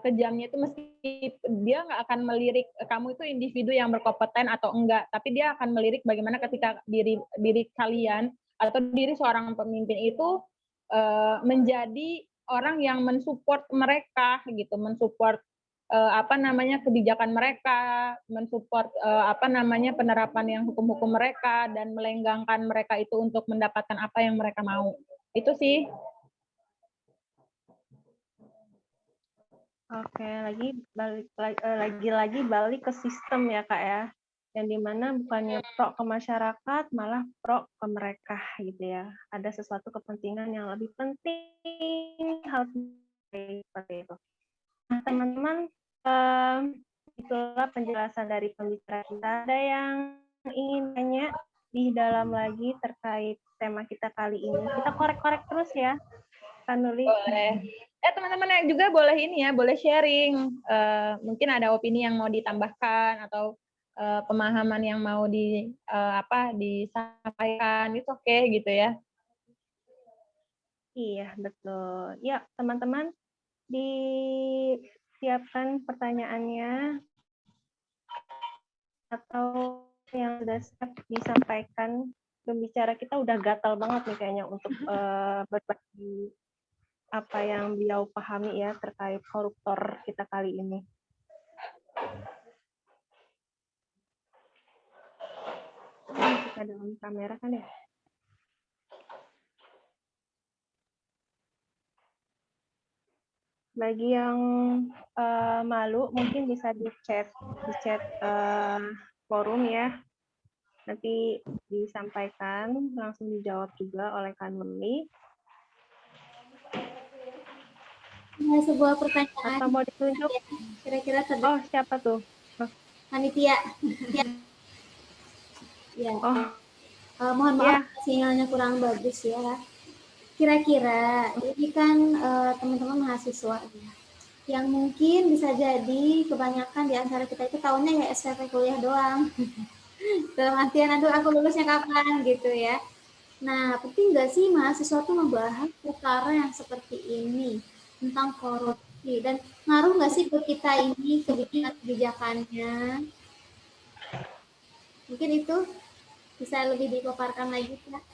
Kejamnya itu meski dia nggak akan melirik kamu itu individu yang berkompeten atau enggak, tapi dia akan melirik bagaimana ketika diri kalian atau diri seorang pemimpin itu menjadi orang yang mensupport mereka gitu, mensupport kebijakan mereka, mensupport penerapan yang hukum-hukum mereka, dan melenggangkan mereka itu untuk mendapatkan apa yang mereka mau. Itu sih. Oke, lagi balik ke sistem ya Kak ya, yang dimana bukannya pro ke masyarakat, malah pro ke mereka gitu ya. Ada sesuatu kepentingan yang lebih penting, hal seperti itu. Nah teman-teman, itulah penjelasan dari pembicara kita. Ada yang ingin tanya di dalam lagi terkait tema kita kali ini? Kita korek-korek terus ya, Kanuli. Boleh. Teman-teman yang juga boleh ini ya, boleh sharing. Mungkin ada opini yang mau ditambahkan atau pemahaman yang mau disampaikan, itu oke gitu ya. Iya, betul. Ya, teman-teman, disiapkan pertanyaannya atau yang sudah siap disampaikan. Pembicara kita udah gatal banget nih kayaknya untuk berbagi apa yang beliau pahami ya terkait koruptor kita kali ini. Kita dalam kamera kan ya? Bagi yang malu mungkin bisa di chat forum ya. Nanti disampaikan, langsung dijawab juga oleh Kanuli. Nah, sebuah pertanyaan. Atau mau ditunjuk? Kira-kira Oh, siapa tuh? Panitia. Ya. Oh. Mohon maaf sinyalnya kurang bagus ya. Kira-kira ini kan teman-teman mahasiswa yang mungkin bisa jadi kebanyakan di antara kita itu tahunnya ya SPP kuliah doang. Dalam artian, aduh aku lulusnya kapan gitu ya. Nah, penting nggak sih mahasiswa tuh membahas perkara yang seperti ini tentang korupsi dan ngaruh nggak sih ke kita ini kebijakannya? Mungkin itu bisa lebih dipaparkan lagi, Kak.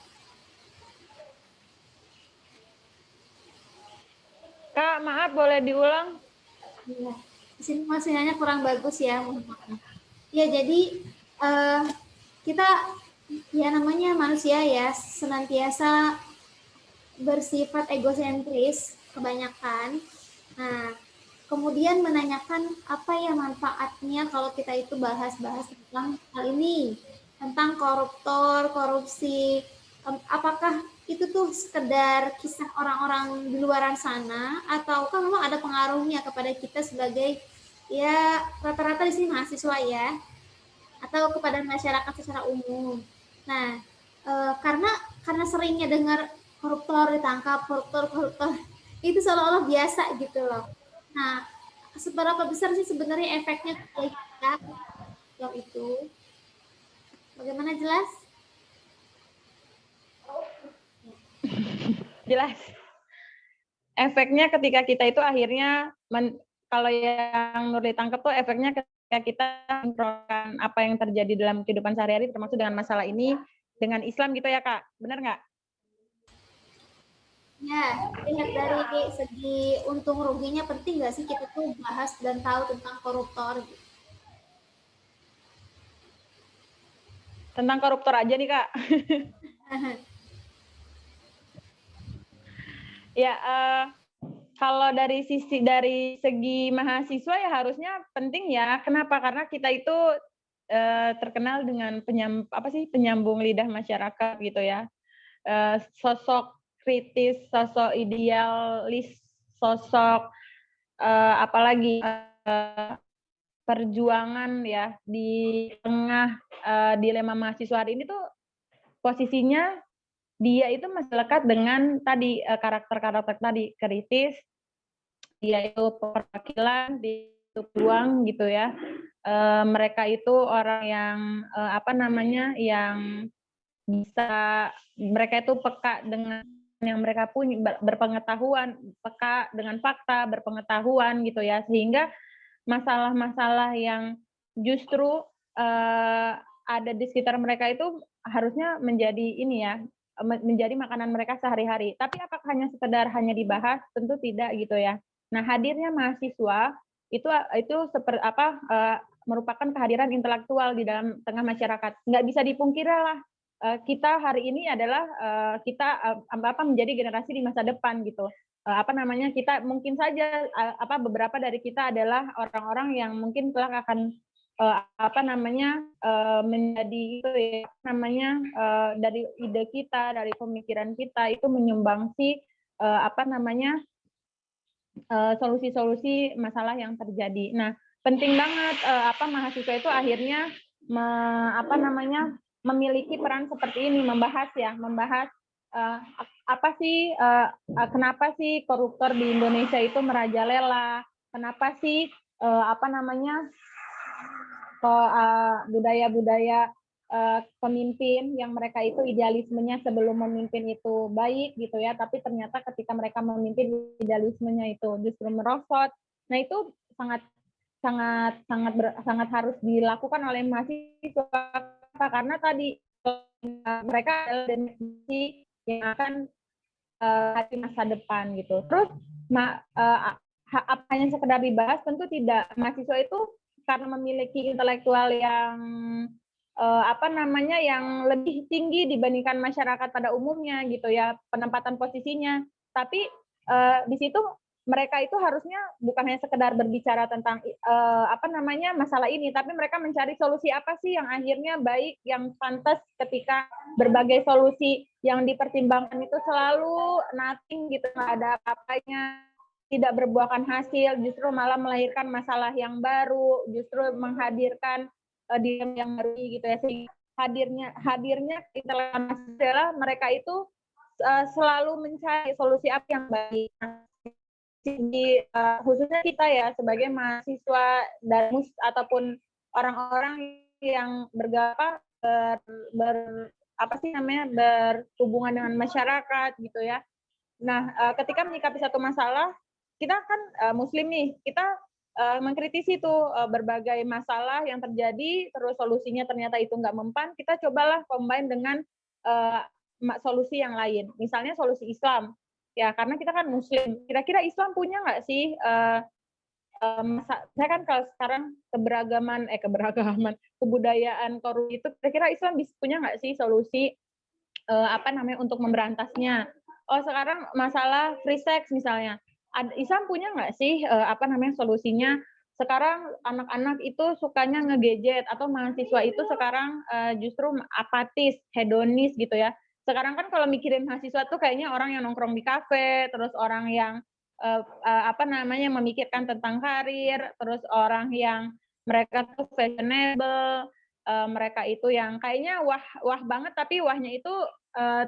Kak, maaf boleh diulang? Iya. Di sini sinyalnya kurang bagus ya, mohon maaf. Ya, jadi eh, kita ya namanya manusia ya senantiasa bersifat egosentris kebanyakan. Nah, kemudian menanyakan apa ya manfaatnya kalau kita itu bahas-bahas tentang hal ini, tentang koruptor, korupsi. Apakah itu tuh sekedar kisah orang-orang di luaran sana, ataukah memang ada pengaruhnya kepada kita sebagai ya rata-rata di sini mahasiswa ya, atau kepada masyarakat secara umum. Nah, karena seringnya dengar koruptor ditangkap, koruptor itu seolah-olah biasa gitu loh. Nah, seberapa besar sih sebenarnya efeknya kepada kita yang itu? Bagaimana jelas? Jelas. Efeknya ketika kita itu akhirnya kalau yang Nurli tangkap tuh efeknya ketika kita memperhatikan apa yang terjadi dalam kehidupan sehari-hari termasuk dengan masalah ini dengan Islam gitu ya Kak, benar nggak? Ya, lihat dari segi untung ruginya penting nggak sih kita tuh bahas dan tahu tentang koruptor? Tentang koruptor aja nih Kak. Ya, kalau dari segi mahasiswa ya harusnya penting ya. Kenapa? Karena kita itu terkenal dengan penyambung lidah masyarakat gitu ya. Sosok kritis, sosok idealis, sosok apalagi perjuangan ya di tengah dilema mahasiswa hari ini tuh posisinya dia itu masih lekat dengan tadi karakter-karakter tadi kritis, dia itu perwakilan, dia itu peluang gitu ya. Mereka itu orang yang yang bisa mereka itu peka dengan yang mereka punya, berpengetahuan, peka dengan fakta, berpengetahuan gitu ya, sehingga masalah-masalah yang justru ada di sekitar mereka itu harusnya menjadi ini ya, menjadi makanan mereka sehari-hari. Tapi apakah hanya dibahas? Tentu tidak gitu ya. Nah, hadirnya mahasiswa itu seperti merupakan kehadiran intelektual di dalam tengah masyarakat. Nggak bisa dipungkiri lah kita hari ini adalah kita menjadi generasi di masa depan gitu. Kita mungkin saja beberapa dari kita adalah orang-orang yang mungkin kelak akan menjadi itu ya dari ide kita, dari pemikiran kita itu menyumbangsi solusi-solusi masalah yang terjadi. Nah, penting banget mahasiswa itu akhirnya memiliki peran seperti ini, membahas kenapa sih koruptor di Indonesia itu merajalela, kenapa sih budaya-budaya pemimpin yang mereka itu idealismenya sebelum memimpin itu baik gitu ya, tapi ternyata ketika mereka memimpin idealismenya itu justru merosot. Nah, itu sangat harus dilakukan oleh mahasiswa karena tadi mereka adalah generasi yang akan hari masa depan gitu. Terus hanya sekedar dibahas tentu tidak. Mahasiswa itu karena memiliki intelektual yang yang lebih tinggi dibandingkan masyarakat pada umumnya gitu ya, penempatan posisinya. Tapi di situ mereka itu harusnya bukan hanya sekedar berbicara tentang masalah ini, tapi mereka mencari solusi apa sih yang akhirnya baik, yang pantas ketika berbagai solusi yang dipertimbangkan itu selalu nothing gitu, nggak ada apa-apanya, tidak berbuahkan hasil, justru malah melahirkan masalah yang baru, justru menghadirkan dilema yang baru gitu ya. Sehingga hadirnya intelektual adalah mereka itu selalu mencari solusi apa yang baik. Khususnya kita ya sebagai mahasiswa ataupun orang-orang yang berhubungan dengan masyarakat gitu ya. Nah, ketika menyikapi satu masalah, kita kan Muslim nih, kita mengkritisi tuh berbagai masalah yang terjadi, terus solusinya ternyata itu nggak mempan, kita cobalah combine dengan solusi yang lain. Misalnya solusi Islam, ya karena kita kan Muslim. Kira-kira Islam punya nggak sih saya kan kalau sekarang kebudayaan korupsi itu kira-kira Islam punya nggak sih solusi untuk memberantasnya? Oh sekarang masalah free sex misalnya, Islam punya nggak sih solusinya? Sekarang anak-anak itu sukanya nge-gadget atau mahasiswa itu sekarang justru apatis, hedonis gitu ya. Sekarang kan kalau mikirin mahasiswa tuh kayaknya orang yang nongkrong di kafe, terus orang yang memikirkan tentang karir, terus orang yang mereka tuh fashionable, mereka itu yang kayaknya wah banget, tapi wahnya itu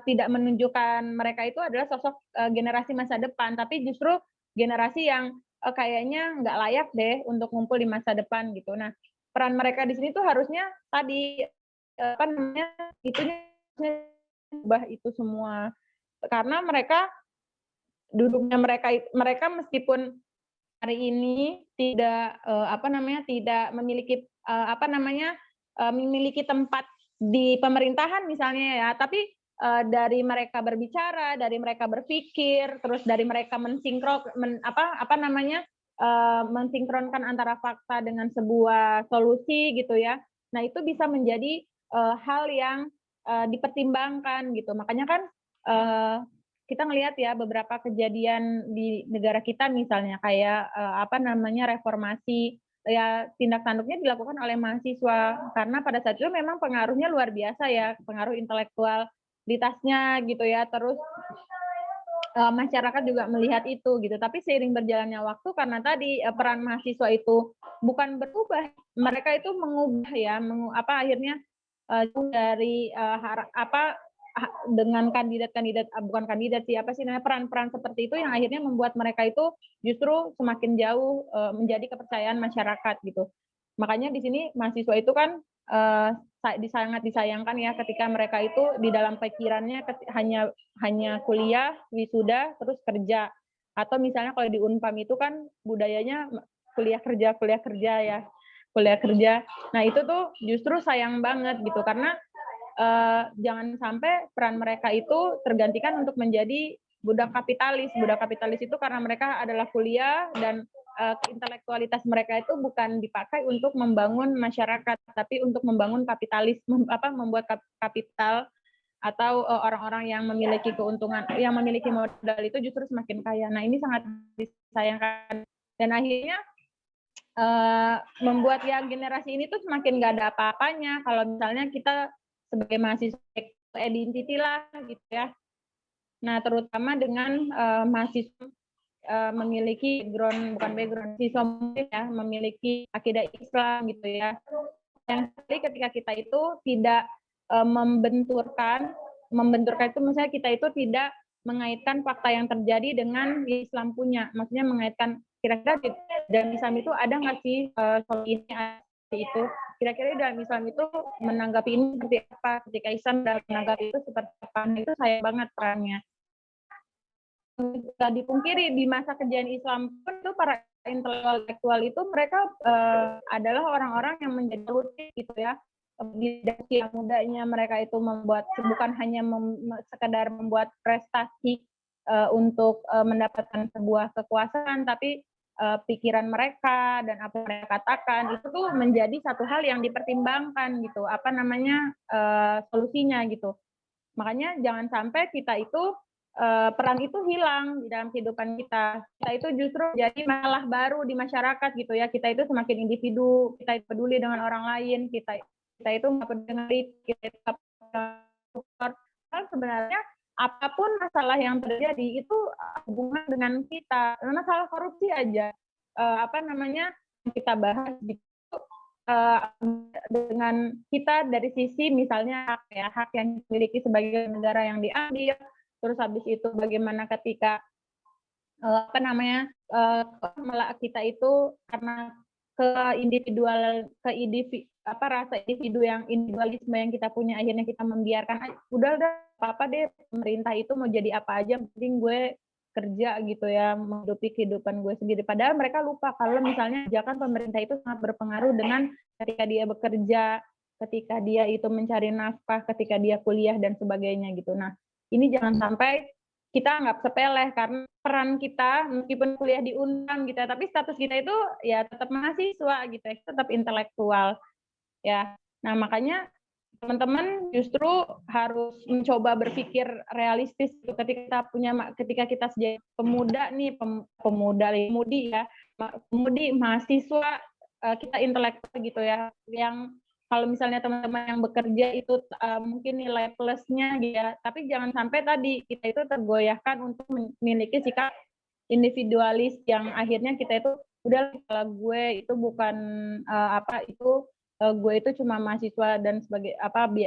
tidak menunjukkan mereka itu adalah sosok generasi masa depan, tapi justru generasi yang kayaknya nggak layak deh untuk ngumpul di masa depan gitu. Nah, peran mereka di sini tuh harusnya tadi itunya ubah itu semua, karena duduknya mereka meskipun hari ini tidak tidak memiliki memiliki tempat di pemerintahan misalnya ya, tapi dari mereka berbicara, dari mereka berpikir, terus dari mereka mensinkronkan antara fakta dengan sebuah solusi gitu ya. Nah, itu bisa menjadi hal yang dipertimbangkan gitu. Makanya kan kita ngelihat ya beberapa kejadian di negara kita misalnya kayak reformasi, ya tindak tanduknya dilakukan oleh mahasiswa karena pada saat itu memang pengaruhnya luar biasa ya, pengaruh intelektualitasnya gitu ya, terus masyarakat juga melihat itu gitu. Tapi seiring berjalannya waktu karena tadi peran mahasiswa itu bukan berubah, mereka itu mengubah ya, akhirnya dari dengan peran-peran seperti itu yang akhirnya membuat mereka itu justru semakin jauh menjadi kepercayaan masyarakat gitu. Makanya di sini mahasiswa itu kan sangat disayangkan ya ketika mereka itu di dalam pikirannya hanya kuliah, wisuda, terus kerja. Atau misalnya kalau di Unpam itu kan budayanya kuliah kerja ya, kuliah kerja. Nah itu tuh justru sayang banget gitu karena jangan sampai peran mereka itu tergantikan untuk menjadi budak kapitalis. Budak kapitalis itu karena mereka adalah kuliah dan intelektualitas mereka itu bukan dipakai untuk membangun masyarakat, tapi untuk membangun kapitalis, membuat kapital atau orang-orang yang memiliki keuntungan, yang memiliki modal itu justru semakin kaya. Nah ini sangat disayangkan dan akhirnya membuat ya generasi ini tuh semakin nggak ada apa-apanya. Kalau misalnya kita sebagai mahasiswa identity lah gitu ya. Nah terutama dengan mahasiswa memiliki siswa ya, memiliki akidah Islam gitu ya. Yang ketika kita itu tidak membenturkan itu misalnya kita itu tidak mengaitkan fakta yang terjadi dengan Islam punya, maksudnya mengaitkan kira-kira dalam Islam itu ada nggak sih solusi itu, kira-kira dalam Islam itu menanggapi ini seperti apa, ketika Islam dalam menanggapi itu seperti apa. Nah, itu sayang banget perannya. Tidak dipungkiri di masa kejayaan Islam pun itu para intelektual itu mereka adalah orang-orang yang menjadi rutin gitu ya. Di usia mudanya mereka itu bukan hanya sekedar membuat prestasi untuk mendapatkan sebuah kekuasaan, tapi pikiran mereka dan apa yang mereka katakan itu tuh menjadi satu hal yang dipertimbangkan gitu, solusinya gitu. Makanya jangan sampai kita itu peran itu hilang di dalam kehidupan kita. Kita itu justru jadi masalah baru di masyarakat gitu ya. Kita itu semakin individu, kita itu peduli dengan orang lain, kita itu nggak peduli, kita itu support. Sebenarnya apapun masalah yang terjadi itu hubungan dengan kita. Masalah korupsi aja kita bahas gitu dengan kita dari sisi misalnya hak yang dimiliki sebagai negara yang diambil, terus habis itu bagaimana ketika kita itu karena rasa individu yang individualisme yang kita punya, akhirnya kita membiarkan udah apa deh pemerintah itu mau jadi apa aja, penting gue kerja gitu ya, menghidupi kehidupan gue sendiri. Padahal mereka lupa kalau misalnya kebijakan pemerintah itu sangat berpengaruh dengan ketika dia bekerja, ketika dia itu mencari nafkah, ketika dia kuliah dan sebagainya gitu. Nah, ini jangan sampai kita anggap sepele karena peran kita meskipun kuliah di UNAM gitu ya, tapi status kita itu ya tetap mahasiswa gitu ya, tetap intelektual ya. Nah, makanya teman-teman justru harus mencoba berpikir realistis ketika kita sebagai pemuda nih, pemudi ya, pemudi mahasiswa, kita intelektual gitu ya, yang kalau misalnya teman-teman yang bekerja itu mungkin nilai plusnya gitu ya, tapi jangan sampai tadi kita itu tergoyahkan untuk memiliki sikap individualis yang akhirnya kita itu udah kalau gue itu bukan gue itu cuma mahasiswa dan sebagai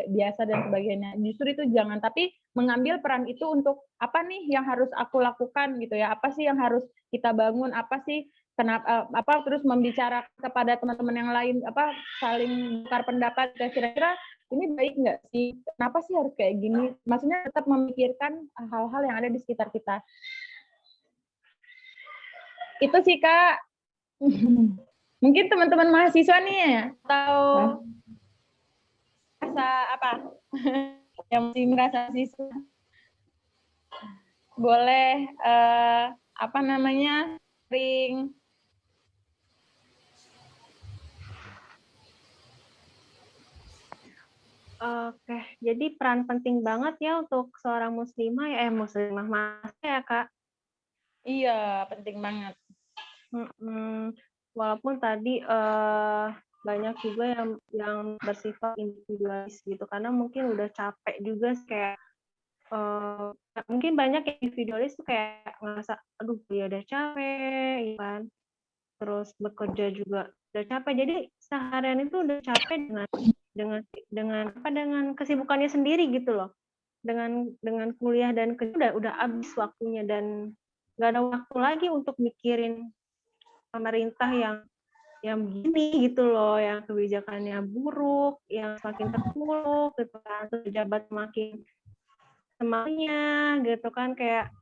biasa dan sebagainya. Justru itu jangan, tapi mengambil peran itu untuk apa nih yang harus aku lakukan gitu ya, apa sih yang harus kita bangun, apa sih kenapa terus membicarakan kepada teman-teman yang lain, saling tukar pendapat, kira-kira ini baik nggak sih, kenapa sih harus kayak gini, maksudnya tetap memikirkan hal-hal yang ada di sekitar kita. Itu sih Kak. Mungkin teman-teman mahasiswa nih atau merasa yang masih merasa siswa boleh sharing. Oke, jadi peran penting banget ya untuk seorang muslimah mahasiswa ya Kak. Iya, penting banget. Walaupun tadi banyak juga yang bersifat individualis gitu, karena mungkin udah capek juga kayak mungkin banyak yang individualis tuh kayak ngerasa aduh ya udah capek ya kan, terus bekerja juga udah capek, jadi seharian itu udah capek dengan kesibukannya sendiri gitu loh, dengan kuliah dan kerja udah habis waktunya dan nggak ada waktu lagi untuk mikirin pemerintah yang begini gitu loh, yang kebijakannya buruk, yang semakin terpuruk gitu kan, pejabat makin semuanya gitu kan, kayak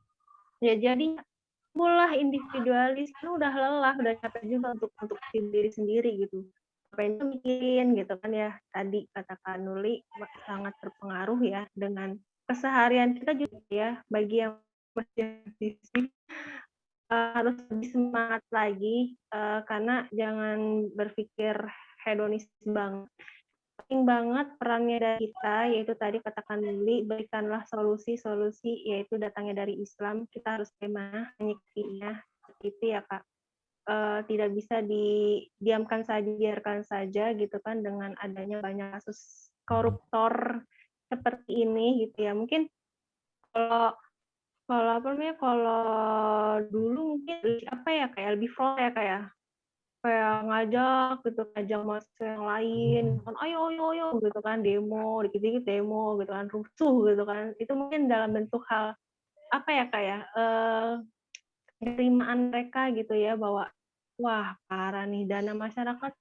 ya jadi mulai individualis kan udah lelah, udah capek juga untuk diri sendiri gitu, ngapain tuh mikirin gitu kan ya. Tadi kata Kak Nuli sangat berpengaruh ya dengan keseharian kita juga ya, bagi yang masih harus lebih semangat lagi, karena jangan berpikir hedonis banget. Penting banget perannya dari kita, yaitu tadi katakan Lili, berikanlah solusi-solusi, yaitu datangnya dari Islam. Kita harus bagaimana menyikapinya, seperti itu ya Kak. Tidak bisa didiamkan saja, biarkan saja gitu kan, dengan adanya banyak kasus koruptor seperti ini gitu ya. Mungkin kalau dulu mungkin kayak lebih flow ya kayak ngajak mahasiswa yang lain kan, ayo gitu kan, demo dikit-dikit demo gitu kan, rusuh gitu kan, itu mungkin dalam bentuk hal penerimaan mereka gitu ya, bahwa wah parah nih, dana masyarakat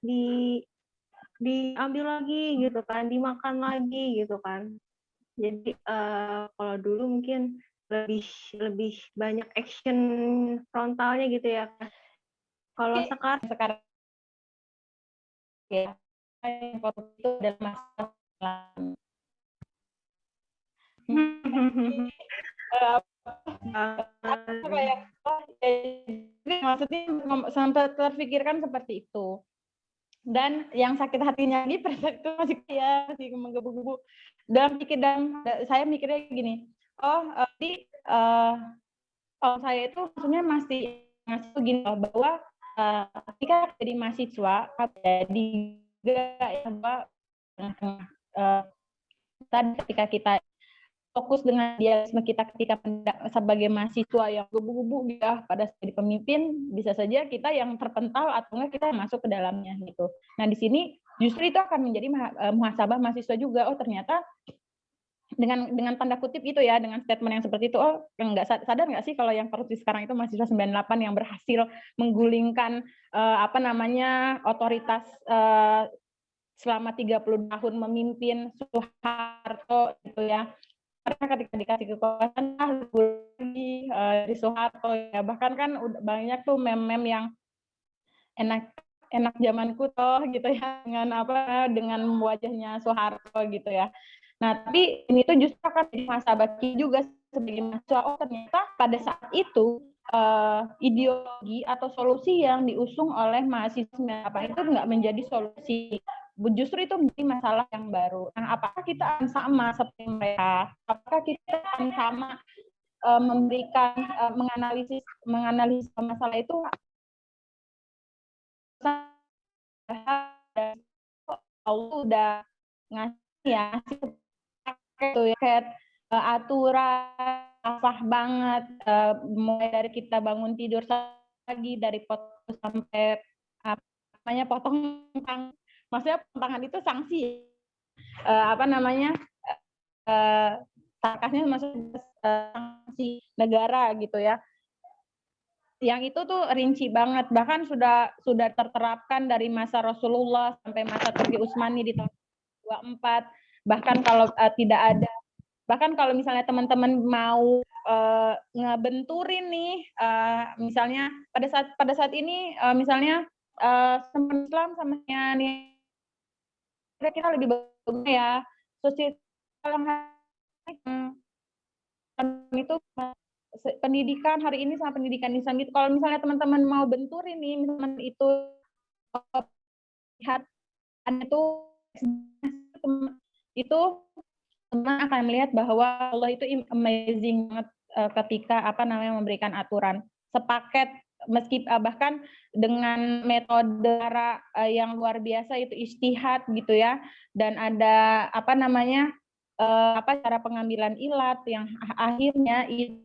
diambil lagi gitu kan, dimakan lagi gitu kan. Jadi kalau dulu mungkin lebih banyak action frontalnya gitu ya. Kalau sekarang ya korupsi itu adalah masalah. Maksudnya sampai terpikirkan seperti itu. Dan yang sakit hatinya lagi itu masih menggebu-gebu dalam pikiran saya, mikirnya gini, kalau saya itu maksudnya masih begini bahwa ketika jadi mahasiswa jadi tadi ketika kita fokus dengan idealisme kita ketika sebagai mahasiswa yang gebu-gebu ya pada jadi pemimpin, bisa saja kita yang terpental atau enggak kita masuk ke dalamnya gitu. Nah di sini justru itu akan menjadi muhasabah mahasiswa juga. Oh ternyata dengan tanda kutip itu ya, dengan statement yang seperti itu, oh nggak sadar nggak sih kalau yang korupsi sekarang itu mahasiswa 98 yang berhasil menggulingkan otoritas selama 30 tahun memimpin Soeharto gitu ya. Mereka ketika dikasih kekuasaan lagi dari Soeharto ya. Bahkan kan banyak tuh meme-meme yang enak zamanku toh gitu ya, dengan wajahnya Soeharto gitu ya. Nah, tapi ini tuh justru akan jadi masa baki juga sebagai mahasiswa. Oh, ternyata pada saat itu ideologi atau solusi yang diusung oleh mahasiswa itu nggak menjadi solusi. Justru itu menjadi masalah yang baru. Nah, apakah kita akan sama seperti mereka? Apakah kita akan sama memberikan menganalisis masalah itu Allah udah ngasih ya itu ya, kayak aturan sah banget, mulai dari kita bangun tidur pagi, dari potong sampai apa namanya potong tangan, maksudnya tangan itu sanksi sarkasnya maksudnya sanksi negara gitu ya. Yang itu tuh rinci banget, bahkan sudah terterapkan dari masa Rasulullah sampai masa Turki Utsmani di tahun 24. Bahkan kalau tidak ada, bahkan kalau misalnya teman-teman mau ngebenturin nih, misalnya pada saat ini misalnya teman Islam sama nih kita lebih bagus ya, sosial itu pendidikan hari ini sama pendidikan Islam itu. Kalau misalnya teman-teman mau benturin nih, misalnya itu lihat ada itu teman akan melihat bahwa Allah itu amazing banget ketika memberikan aturan sepaket, meski bahkan dengan metode yang luar biasa itu ijtihad gitu ya, dan ada cara pengambilan ilat yang akhirnya itu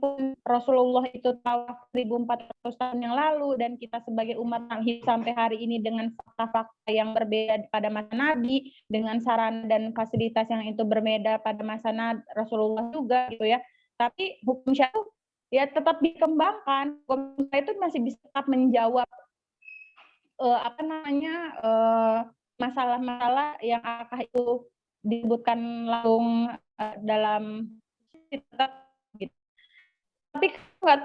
pun Rasulullah itu tahu 1400 tahun yang lalu, dan kita sebagai umat sampai hari ini dengan fakta-fakta yang berbeda pada masa Nabi, dengan sarana dan fasilitas yang itu berbeda pada masa Rasulullah juga gitu ya. Tapi hukum syariat ya tetap dikembangkan, hukum syariat itu masih bisa tetap menjawab masalah-masalah yang itu disebutkan langsung dalam tetap gitu. Tapi nggak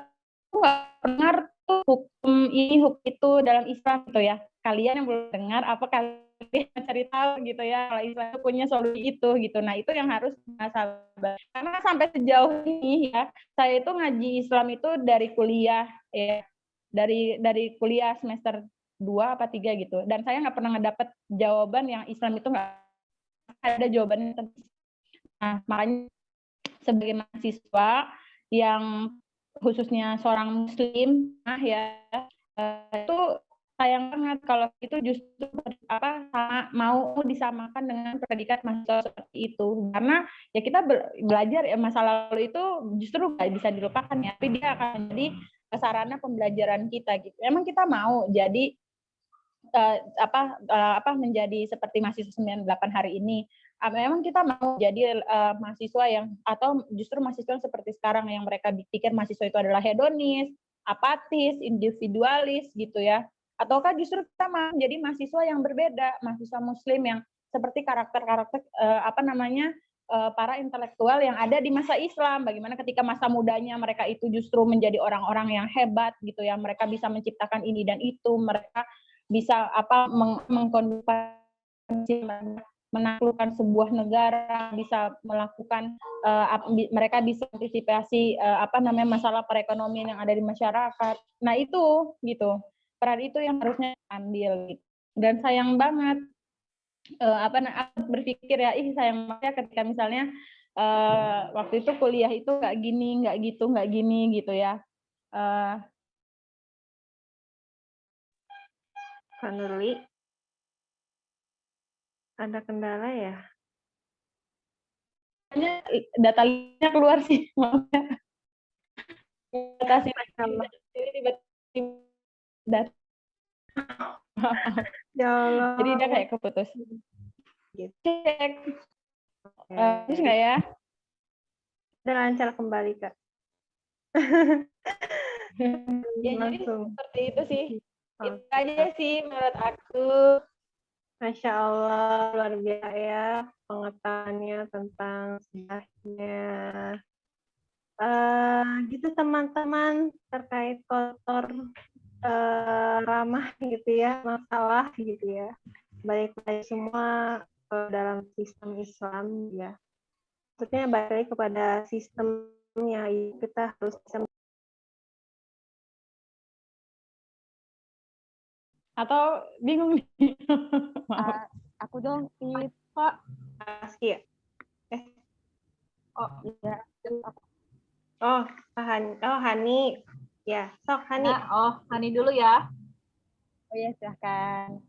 dengar tuh hukum ini hukum itu dalam Islam gitu ya. Kalian yang belum dengar, apa kalian cari tahu gitu ya, kalau Islam punya solusi itu gitu. Nah, itu yang harus masalah. Karena sampai sejauh ini ya, saya itu ngaji Islam itu dari kuliah ya, dari kuliah semester 2 apa 3 gitu. Dan saya nggak pernah ngedapet jawaban yang Islam itu nggak ada jawabannya. Nah, makanya sebagai mahasiswa yang khususnya seorang muslim itu sayang banget kalau itu justru mau disamakan dengan predikat mahasiswa seperti itu, karena ya kita belajar ya masa lalu itu justru nggak bisa dilupakan ya, tapi dia akan menjadi sarana pembelajaran kita gitu. Emang kita mau jadi menjadi seperti mahasiswa 98 hari ini? Memang kita mau jadi mahasiswa yang, atau justru mahasiswa yang seperti sekarang yang mereka pikir mahasiswa itu adalah hedonis, apatis, individualis gitu ya? Ataukah justru kita mau menjadi mahasiswa yang berbeda, mahasiswa muslim yang seperti karakter-karakter para intelektual yang ada di masa Islam? Bagaimana ketika masa mudanya mereka itu justru menjadi orang-orang yang hebat gitu ya, mereka bisa menciptakan ini dan itu, mereka bisa menaklukkan sebuah negara, bisa melakukan mereka bisa antisipasi masalah perekonomian yang ada di masyarakat. Nah, itu gitu. Peran itu yang harusnya ambil gitu. Dan sayang banget aku berpikir ya, sayang banget ketika misalnya waktu itu kuliah itu nggak gini gitu ya. Kak Nurli, ada kendala ya? Datanya keluar sih, maksudnya. Ya Allah. Jadi dia kayak keputus. Gitu. Cek. Terus nggak ya? Udah lancar kembali, Kak. Ya, jadi seperti itu sih. Itu aja sih menurut aku. Masya Allah, luar biasa ya pengetahuannya tentang sejarahnya. Gitu teman-teman, terkait kotor ramah gitu ya, masalah gitu ya. Balik lagi semua dalam sistem Islam ya. Maksudnya balik lagi kepada sistemnya, kita harus bisa. Atau bingung nih? Maaf. Aku dong, Tit. Pak. Aski ya? Oh, Ya. Oh, Hani. Ya, sok Hani. Nah, Hani dulu ya. Oh ya, silahkan.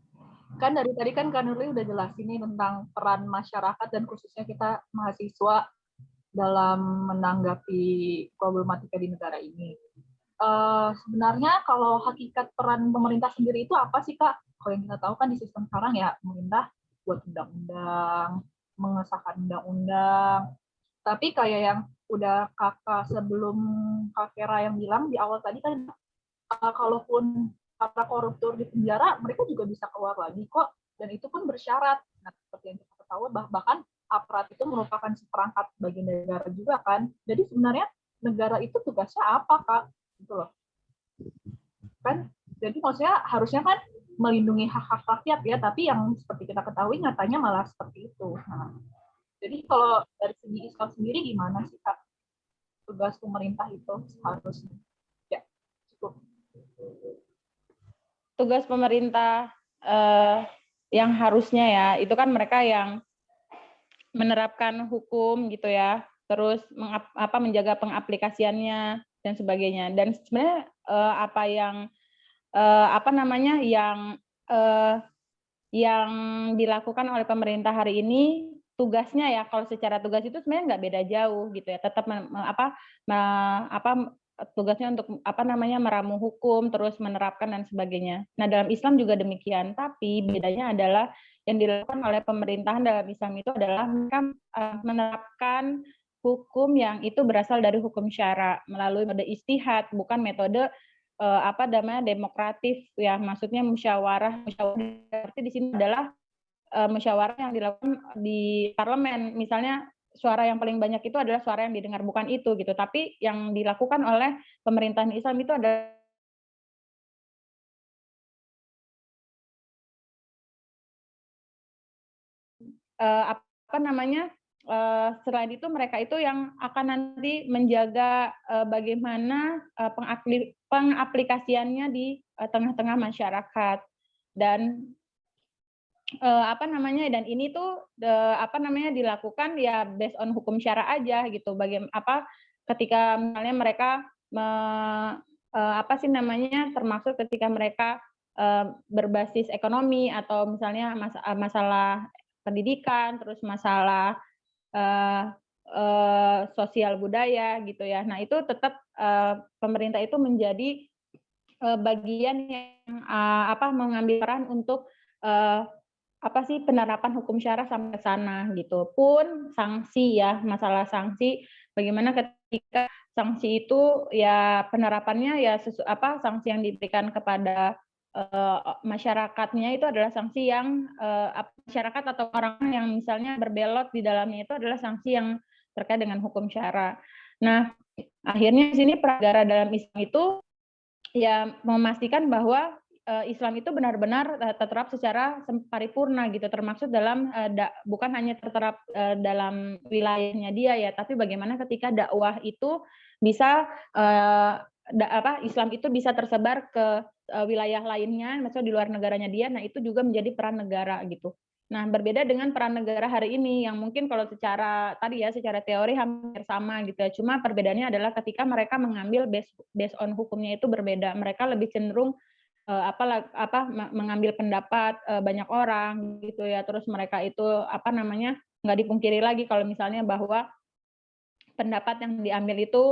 Kan dari tadi kan Kak Nurli udah jelasin nih tentang peran masyarakat dan khususnya kita mahasiswa dalam menanggapi problematika di negara ini. Sebenarnya kalau hakikat peran pemerintah sendiri itu apa sih, Kak? Kalau yang kita tahu kan di sistem sekarang ya pemerintah buat undang-undang, mengesahkan undang-undang. Tapi kayak yang udah kakak sebelum Kak Kera yang bilang di awal tadi kan, kalaupun para koruptor di penjara, mereka juga bisa keluar lagi kok. Dan itu pun bersyarat. Nah, seperti yang kita ketahui, bahkan aparat itu merupakan seperangkat bagian negara juga kan. Jadi sebenarnya negara itu tugasnya apa, Kak? Gitu loh. Kan, jadi maksudnya harusnya kan melindungi hak-hak rakyat ya, tapi yang seperti kita ketahui nyatanya malah seperti itu. Nah, jadi kalau dari segi Islam sendiri gimana sih, Kak? Tugas pemerintah itu harusnya. Ya, cukup. Tugas pemerintah yang harusnya ya, itu kan mereka yang menerapkan hukum gitu ya, terus menjaga pengaplikasiannya dan sebagainya. Dan sebenarnya apa yang yang dilakukan oleh pemerintah hari ini, tugasnya ya, kalau secara tugas itu sebenarnya nggak beda jauh gitu ya, tetap tugasnya untuk meramu hukum, terus menerapkan dan sebagainya. Nah, dalam Islam juga demikian, tapi bedanya adalah yang dilakukan oleh pemerintahan dalam Islam itu adalah mereka menerapkan hukum yang itu berasal dari hukum syara melalui metode ijtihad, bukan metode demokratif ya, maksudnya musyawarah berarti di sini adalah musyawarah yang dilakukan di parlemen, misalnya suara yang paling banyak itu adalah suara yang didengar, bukan itu gitu, tapi yang dilakukan oleh pemerintahan Islam itu adalah selain itu mereka itu yang akan nanti menjaga bagaimana pengaplikasiannya di tengah-tengah masyarakat. Dan dan ini tuh dilakukan ya based on hukum syara aja gitu. Ketika misalnya mereka termasuk ketika mereka berbasis ekonomi atau misalnya masalah pendidikan, terus masalah sosial budaya gitu ya. Nah, itu tetap pemerintah itu menjadi bagian yang mengambil peran untuk penerapan hukum syara sampai sana gitu. Pun sanksi ya, masalah sanksi, bagaimana ketika sanksi itu ya penerapannya ya sanksi yang diberikan kepada masyarakatnya itu adalah sanksi yang masyarakat atau orang yang misalnya berbelot di dalamnya itu adalah sanksi yang terkait dengan hukum syara. Nah, akhirnya di sini peragara dalam Islam itu ya memastikan bahwa Islam itu benar-benar terterap secara paripurna gitu, termaksud dalam bukan hanya terterap dalam wilayahnya dia ya, tapi bagaimana ketika dakwah itu bisa Islam itu bisa tersebar ke wilayah lainnya, maksudnya di luar negaranya dia. Nah, itu juga menjadi peran negara gitu. Nah, berbeda dengan peran negara hari ini yang mungkin kalau secara teori hampir sama gitu ya. Cuma perbedaannya adalah ketika mereka mengambil based on hukumnya itu berbeda. Mereka lebih cenderung mengambil pendapat banyak orang gitu ya. Terus mereka itu nggak dipungkiri lagi kalau misalnya bahwa pendapat yang diambil itu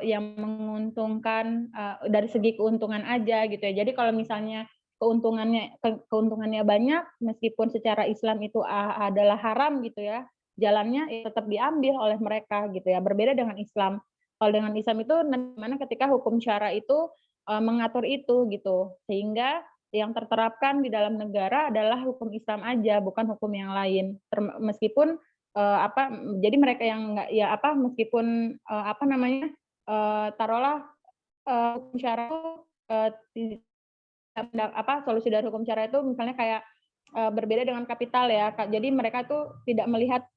yang menguntungkan dari segi keuntungan aja gitu ya. Jadi kalau misalnya keuntungannya banyak, meskipun secara Islam itu adalah haram gitu ya, jalannya tetap diambil oleh mereka gitu ya. Berbeda dengan Islam. Kalau dengan Islam itu mana ketika hukum syara itu mengatur itu gitu, sehingga yang terterapkan di dalam negara adalah hukum Islam aja, bukan hukum yang lain. Meskipun jadi mereka yang nggak ya meskipun taruhlah hukum syara itu solusi dari hukum syara itu misalnya kayak berbeda dengan kapital ya. Jadi mereka tuh tidak melihat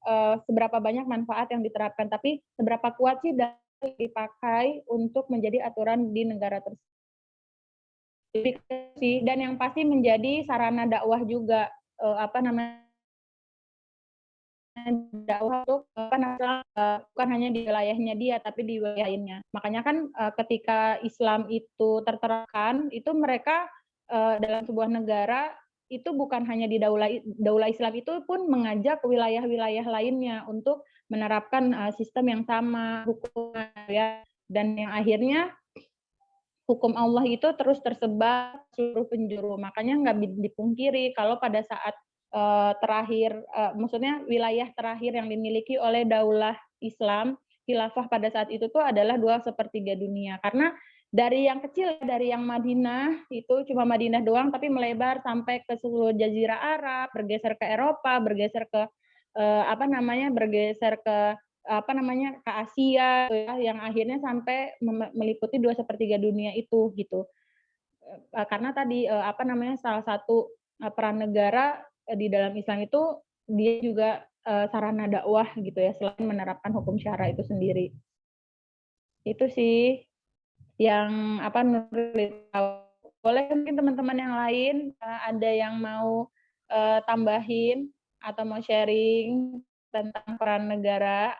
seberapa banyak manfaat yang diterapkan, tapi seberapa kuat sih dipakai untuk menjadi aturan di negara tersebut. Dan yang pasti menjadi sarana dakwah juga dakwah untuk bukan hanya di wilayahnya dia tapi di wilayah lainnya. Makanya kan ketika Islam itu terterapkan, itu mereka dalam sebuah negara itu bukan hanya di daulah Islam, itu pun mengajak wilayah-wilayah lainnya untuk menerapkan sistem yang sama, hukum ya, dan yang akhirnya hukum Allah itu terus tersebar seluruh penjuru. Makanya nggak dipungkiri kalau pada saat terakhir, maksudnya wilayah terakhir yang dimiliki oleh daulah Islam, khilafah pada saat itu tuh adalah 2/3 dunia. Karena dari yang kecil, dari yang Madinah, itu cuma Madinah doang, tapi melebar sampai ke seluruh Jazirah Arab, bergeser ke Eropa, bergeser ke ke Asia, ya, yang akhirnya sampai meliputi 2/3 dunia itu gitu. Karena tadi salah satu peran negara di dalam Islam itu dia juga sarana dakwah gitu ya, selain menerapkan hukum syara itu sendiri. Itu sih yang Nurul tahu. Boleh mungkin teman-teman yang lain ada yang mau tambahin atau mau sharing tentang peran negara.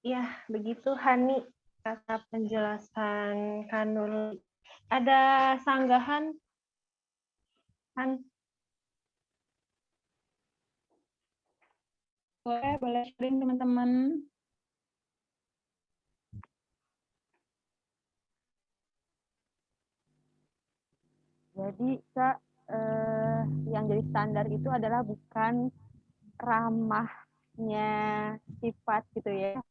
Ya, begitu Hani kata penjelasan Kanul. Ada sanggahan, Han? Boleh sharing teman-teman. Jadi Kak, yang jadi standar itu adalah bukan ramahnya sifat gitu ya,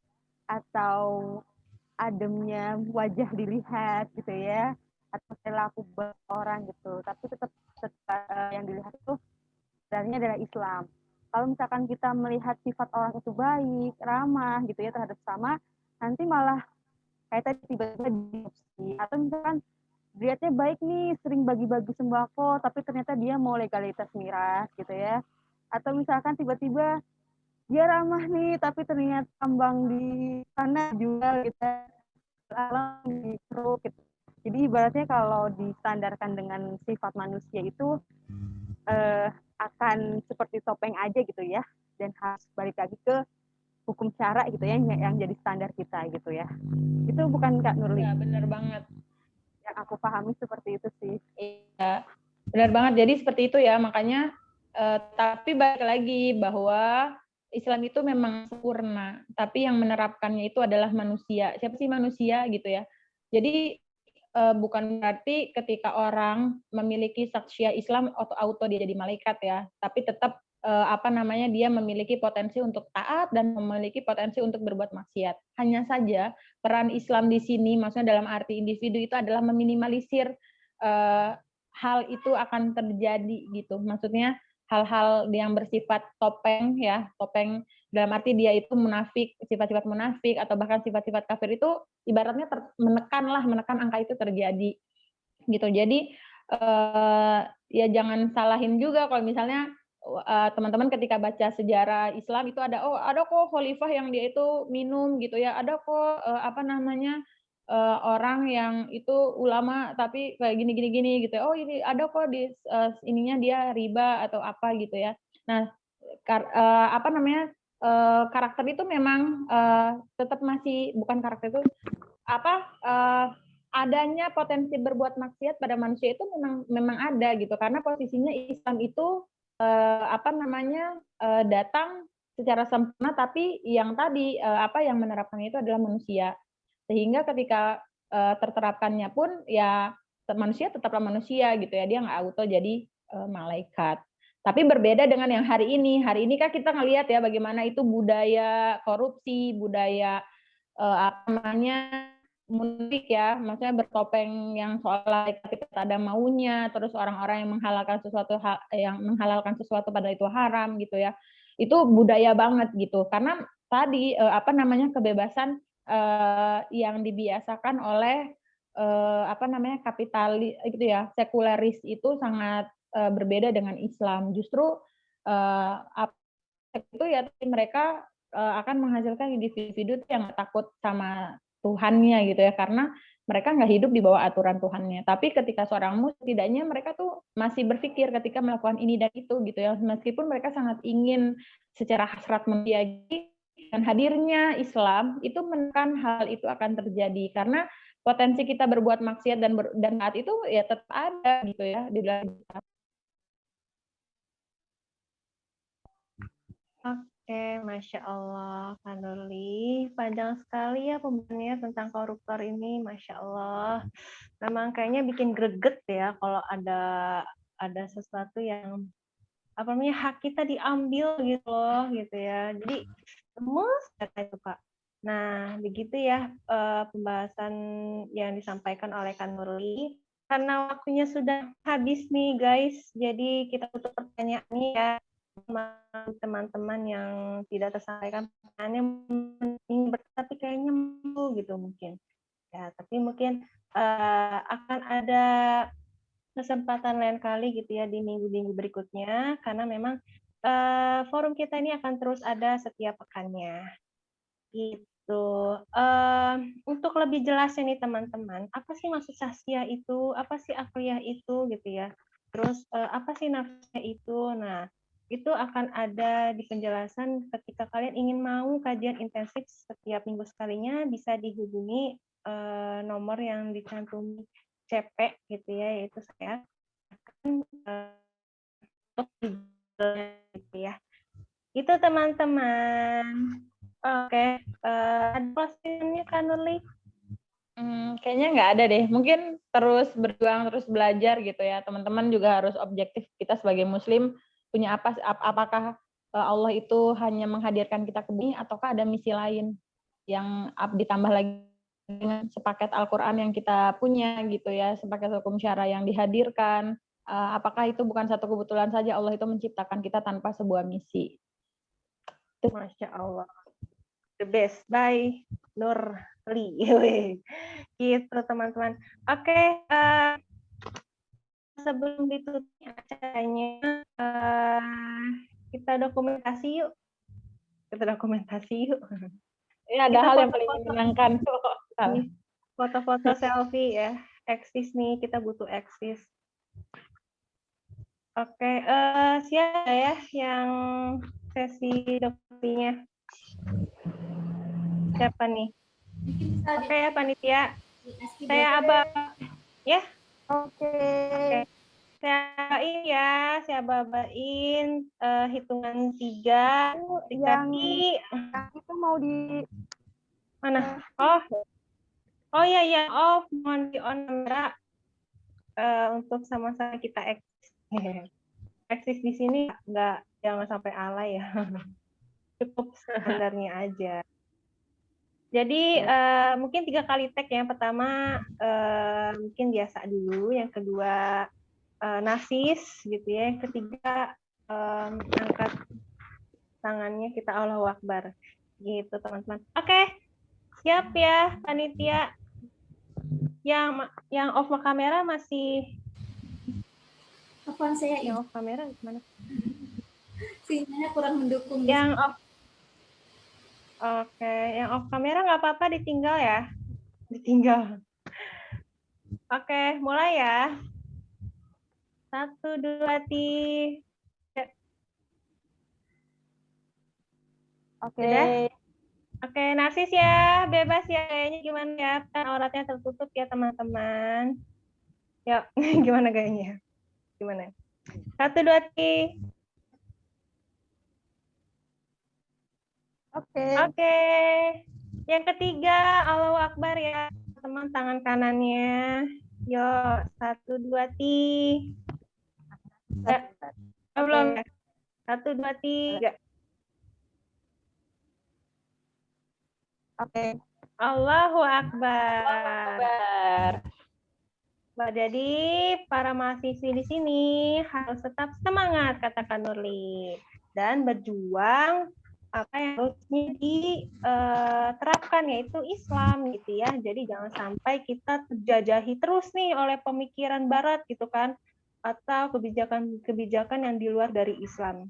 atau ademnya wajah dilihat gitu ya, atau perilaku orang gitu, tapi tetap yang dilihat itu sebenarnya adalah Islam. Kalau misalkan kita melihat sifat orang itu baik, ramah gitu ya terhadap sama, nanti malah kayak tadi tiba-tiba diadopsi. Atau misalkan dilihatnya baik nih, sering bagi-bagi sembako, tapi ternyata dia mau legalitas miras gitu ya. Atau misalkan tiba-tiba dia ramah nih, tapi ternyata tambang di sana jual gitu, alam di pro gitu. Jadi ibaratnya kalau distandarkan dengan sifat manusia itu akan seperti topeng aja gitu ya, dan harus balik lagi ke hukum syara gitu ya, yang jadi standar kita gitu ya. Itu bukan Kak Nurli? Ya, benar banget. Yang aku pahami seperti itu sih. Iya, benar banget. Jadi seperti itu ya, makanya tapi balik lagi bahwa Islam itu memang sempurna, tapi yang menerapkannya itu adalah manusia. Siapa sih manusia gitu ya? Jadi bukan berarti ketika orang memiliki saksya Islam auto dia jadi malaikat ya, tapi tetap dia memiliki potensi untuk taat dan memiliki potensi untuk berbuat maksiat. Hanya saja peran Islam di sini, maksudnya dalam arti individu itu adalah meminimalisir hal itu akan terjadi gitu. Maksudnya hal-hal yang bersifat topeng ya, topeng dalam arti dia itu munafik, sifat-sifat munafik atau bahkan sifat-sifat kafir itu ibaratnya menekan angka itu terjadi gitu. Jadi ya jangan salahin juga kalau misalnya teman-teman ketika baca sejarah Islam itu ada kok khalifah yang dia itu minum gitu ya, ada kok orang yang itu ulama tapi kayak gini gitu. Oh ini ada kok di ininya dia riba atau apa gitu ya. Nah karakter itu memang tetap masih bukan karakter itu adanya potensi berbuat maksiat pada manusia itu memang ada gitu, karena posisinya Islam itu datang secara sempurna, tapi yang tadi yang menerapkannya itu adalah manusia, sehingga ketika terterapkannya pun ya manusia tetaplah manusia gitu ya, dia nggak auto jadi malaikat. Tapi berbeda dengan yang hari ini. Hari ini kan kita ngelihat ya bagaimana itu budaya korupsi, budaya apa namanya munafik ya, maksudnya bertopeng yang seolah kita ada maunya, terus orang-orang yang menghalalkan sesuatu padahal itu haram gitu ya. Itu budaya banget gitu. Karena tadi apa namanya kebebasan yang dibiasakan oleh apa namanya kapitalis gitu ya, sekuleris itu sangat berbeda dengan Islam. Justru itu ya mereka akan menghasilkan individu yang takut sama Tuhannya gitu ya, karena mereka nggak hidup di bawah aturan Tuhannya. Tapi ketika seorang muslim, setidaknya mereka tuh masih berpikir ketika melakukan ini dan itu gitu ya, meskipun mereka sangat ingin secara hasrat mendiagi, dan hadirnya Islam itu menekan hal itu akan terjadi, karena potensi kita berbuat maksiat dan saat itu ya tetap ada gitu ya di dalam kita. Oke, Masya Allah, Kak Nurli. Panjang sekali ya pembahasannya tentang koruptor ini, Masya Allah. Memang kayaknya bikin greget ya kalau ada sesuatu yang apa namanya hak kita diambil gitu loh, gitu ya. Jadi gemes kata itu Kak. Nah, begitu ya pembahasan yang disampaikan oleh Kak Nurli. Karena waktunya sudah habis nih guys, jadi kita tutup pertanyaannya ya. Teman-teman yang tidak tersampaikan pertanyaannya tapi kayaknya mau gitu mungkin ya, tapi mungkin akan ada kesempatan lain kali gitu ya di minggu-minggu berikutnya, karena memang forum kita ini akan terus ada setiap pekannya gitu. Untuk lebih jelasnya nih teman-teman, apa sih maksud saskia itu, apa sih akliyah itu gitu ya, terus apa sih nafsnya itu. Nah, itu akan ada di penjelasan ketika kalian ingin mau kajian intensif setiap minggu sekalinya, bisa dihubungi nomor yang dicantum CP gitu ya, yaitu saya akan gitu ya. Itu teman-teman. Oke, ada closing-nya Kak Nurli? Kayaknya nggak ada deh. Mungkin terus berjuang, terus belajar gitu ya. Teman-teman juga harus objektif. Kita sebagai Muslim punya apa? Apakah Allah itu hanya menghadirkan kita ke bumi, ataukah ada misi lain yang ditambah lagi dengan sepaket Al-Quran yang kita punya gitu ya, sepaket hukum syara yang dihadirkan. Apakah itu bukan satu kebetulan saja Allah itu menciptakan kita tanpa sebuah misi? Masya Allah. The best. Bye, Nurli. Gitu teman-teman. Oke, sebelum ditutup acaranya, kita dokumentasi yuk. Ini ada Kita hal yang paling menyenangkan. Foto-foto selfie ya. Eksis nih, kita butuh eksis. Oke, siapa ya yang sesi dokumentasinya? Siapa nih? Oke ya panitia. Saya aba ya. Oke. Saya babain hitungan 3. Yang itu mau di mana? Oh ya ya, off, mohon di on kamera untuk sama-sama kita eksis. Eksis di sini jangan sampai alay ya. Cukup standarnya aja. Jadi mungkin 3 kali tag. Yang pertama mungkin biasa dulu, yang kedua nasis gitu ya, yang ketiga angkat tangannya kita Allahu Akbar gitu teman-teman. Oke, siap ya panitia. Yang off kamera masih Apaan saya yang off kamera gimana? Sinyalnya kurang mendukung. Yang off. Oke, yang off kamera nggak apa-apa, ditinggal ya. Ditinggal. Oke, mulai ya. 1, 2, 3. Oke. Oke, nasis ya, bebas ya, kayaknya gimana ya, kan auratnya tertutup ya teman-teman. Yuk, gimana kayaknya? Gimana? 1, 2, 3. Oke. Yang ketiga, Allahu Akbar ya, teman, tangan kanannya. Yuk, 1, 2, 3. Belum. 1, 2, 3. Oke. Allahu Akbar. Akbar. Jadi para mahasiswi di sini harus tetap semangat, katakan Nurli, dan berjuang apa yang harusnya diterapkan, yaitu Islam gitu ya. Jadi jangan sampai kita terjajahi terus nih oleh pemikiran Barat gitu kan, atau kebijakan-kebijakan yang di luar dari Islam.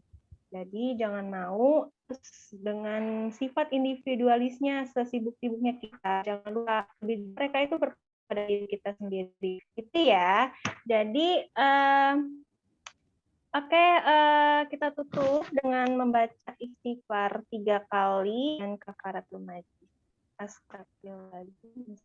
Jadi jangan mau dengan sifat individualisnya sesibuk-sibuknya kita. Jangan lupa mereka itu pada diri kita sendiri. Itu ya. Jadi oke, kita tutup dengan membaca istighfar 3 kali dan kafaratul majlis. Astagfirullahaladzim.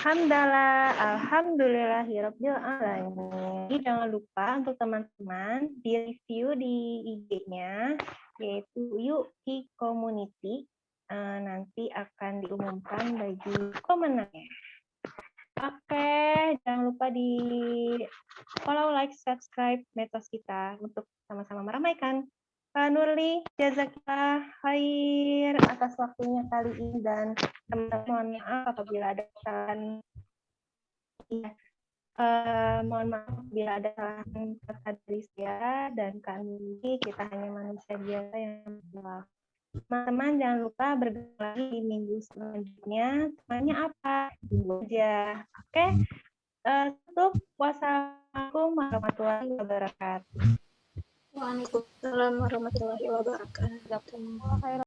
Alhamdulillahirabbil alamin. Jadi jangan lupa untuk teman-teman di review di IG-nya, yaitu Yuki Community. Nanti akan diumumkan bagi pemenangnya. Oke, jangan lupa di follow, like, subscribe medsos kita untuk sama-sama meramaikan. Pak Nurli, jazakillah khair atas waktunya kali ini, dan teman-teman mohon maaf apabila ada kesalahan. Mohon maaf bila ada kesalahan kata dari saya dan kami, kita hanya manusia biasa yang berdoa. Teman-teman jangan lupa bergabung lagi di minggu selanjutnya. Temanya apa? Tunggu aja. Oke. Tutup. Wassalamualaikum warahmatullahi wabarakatuh. Waalaikumsalam warahmatullahi wabarakatuh.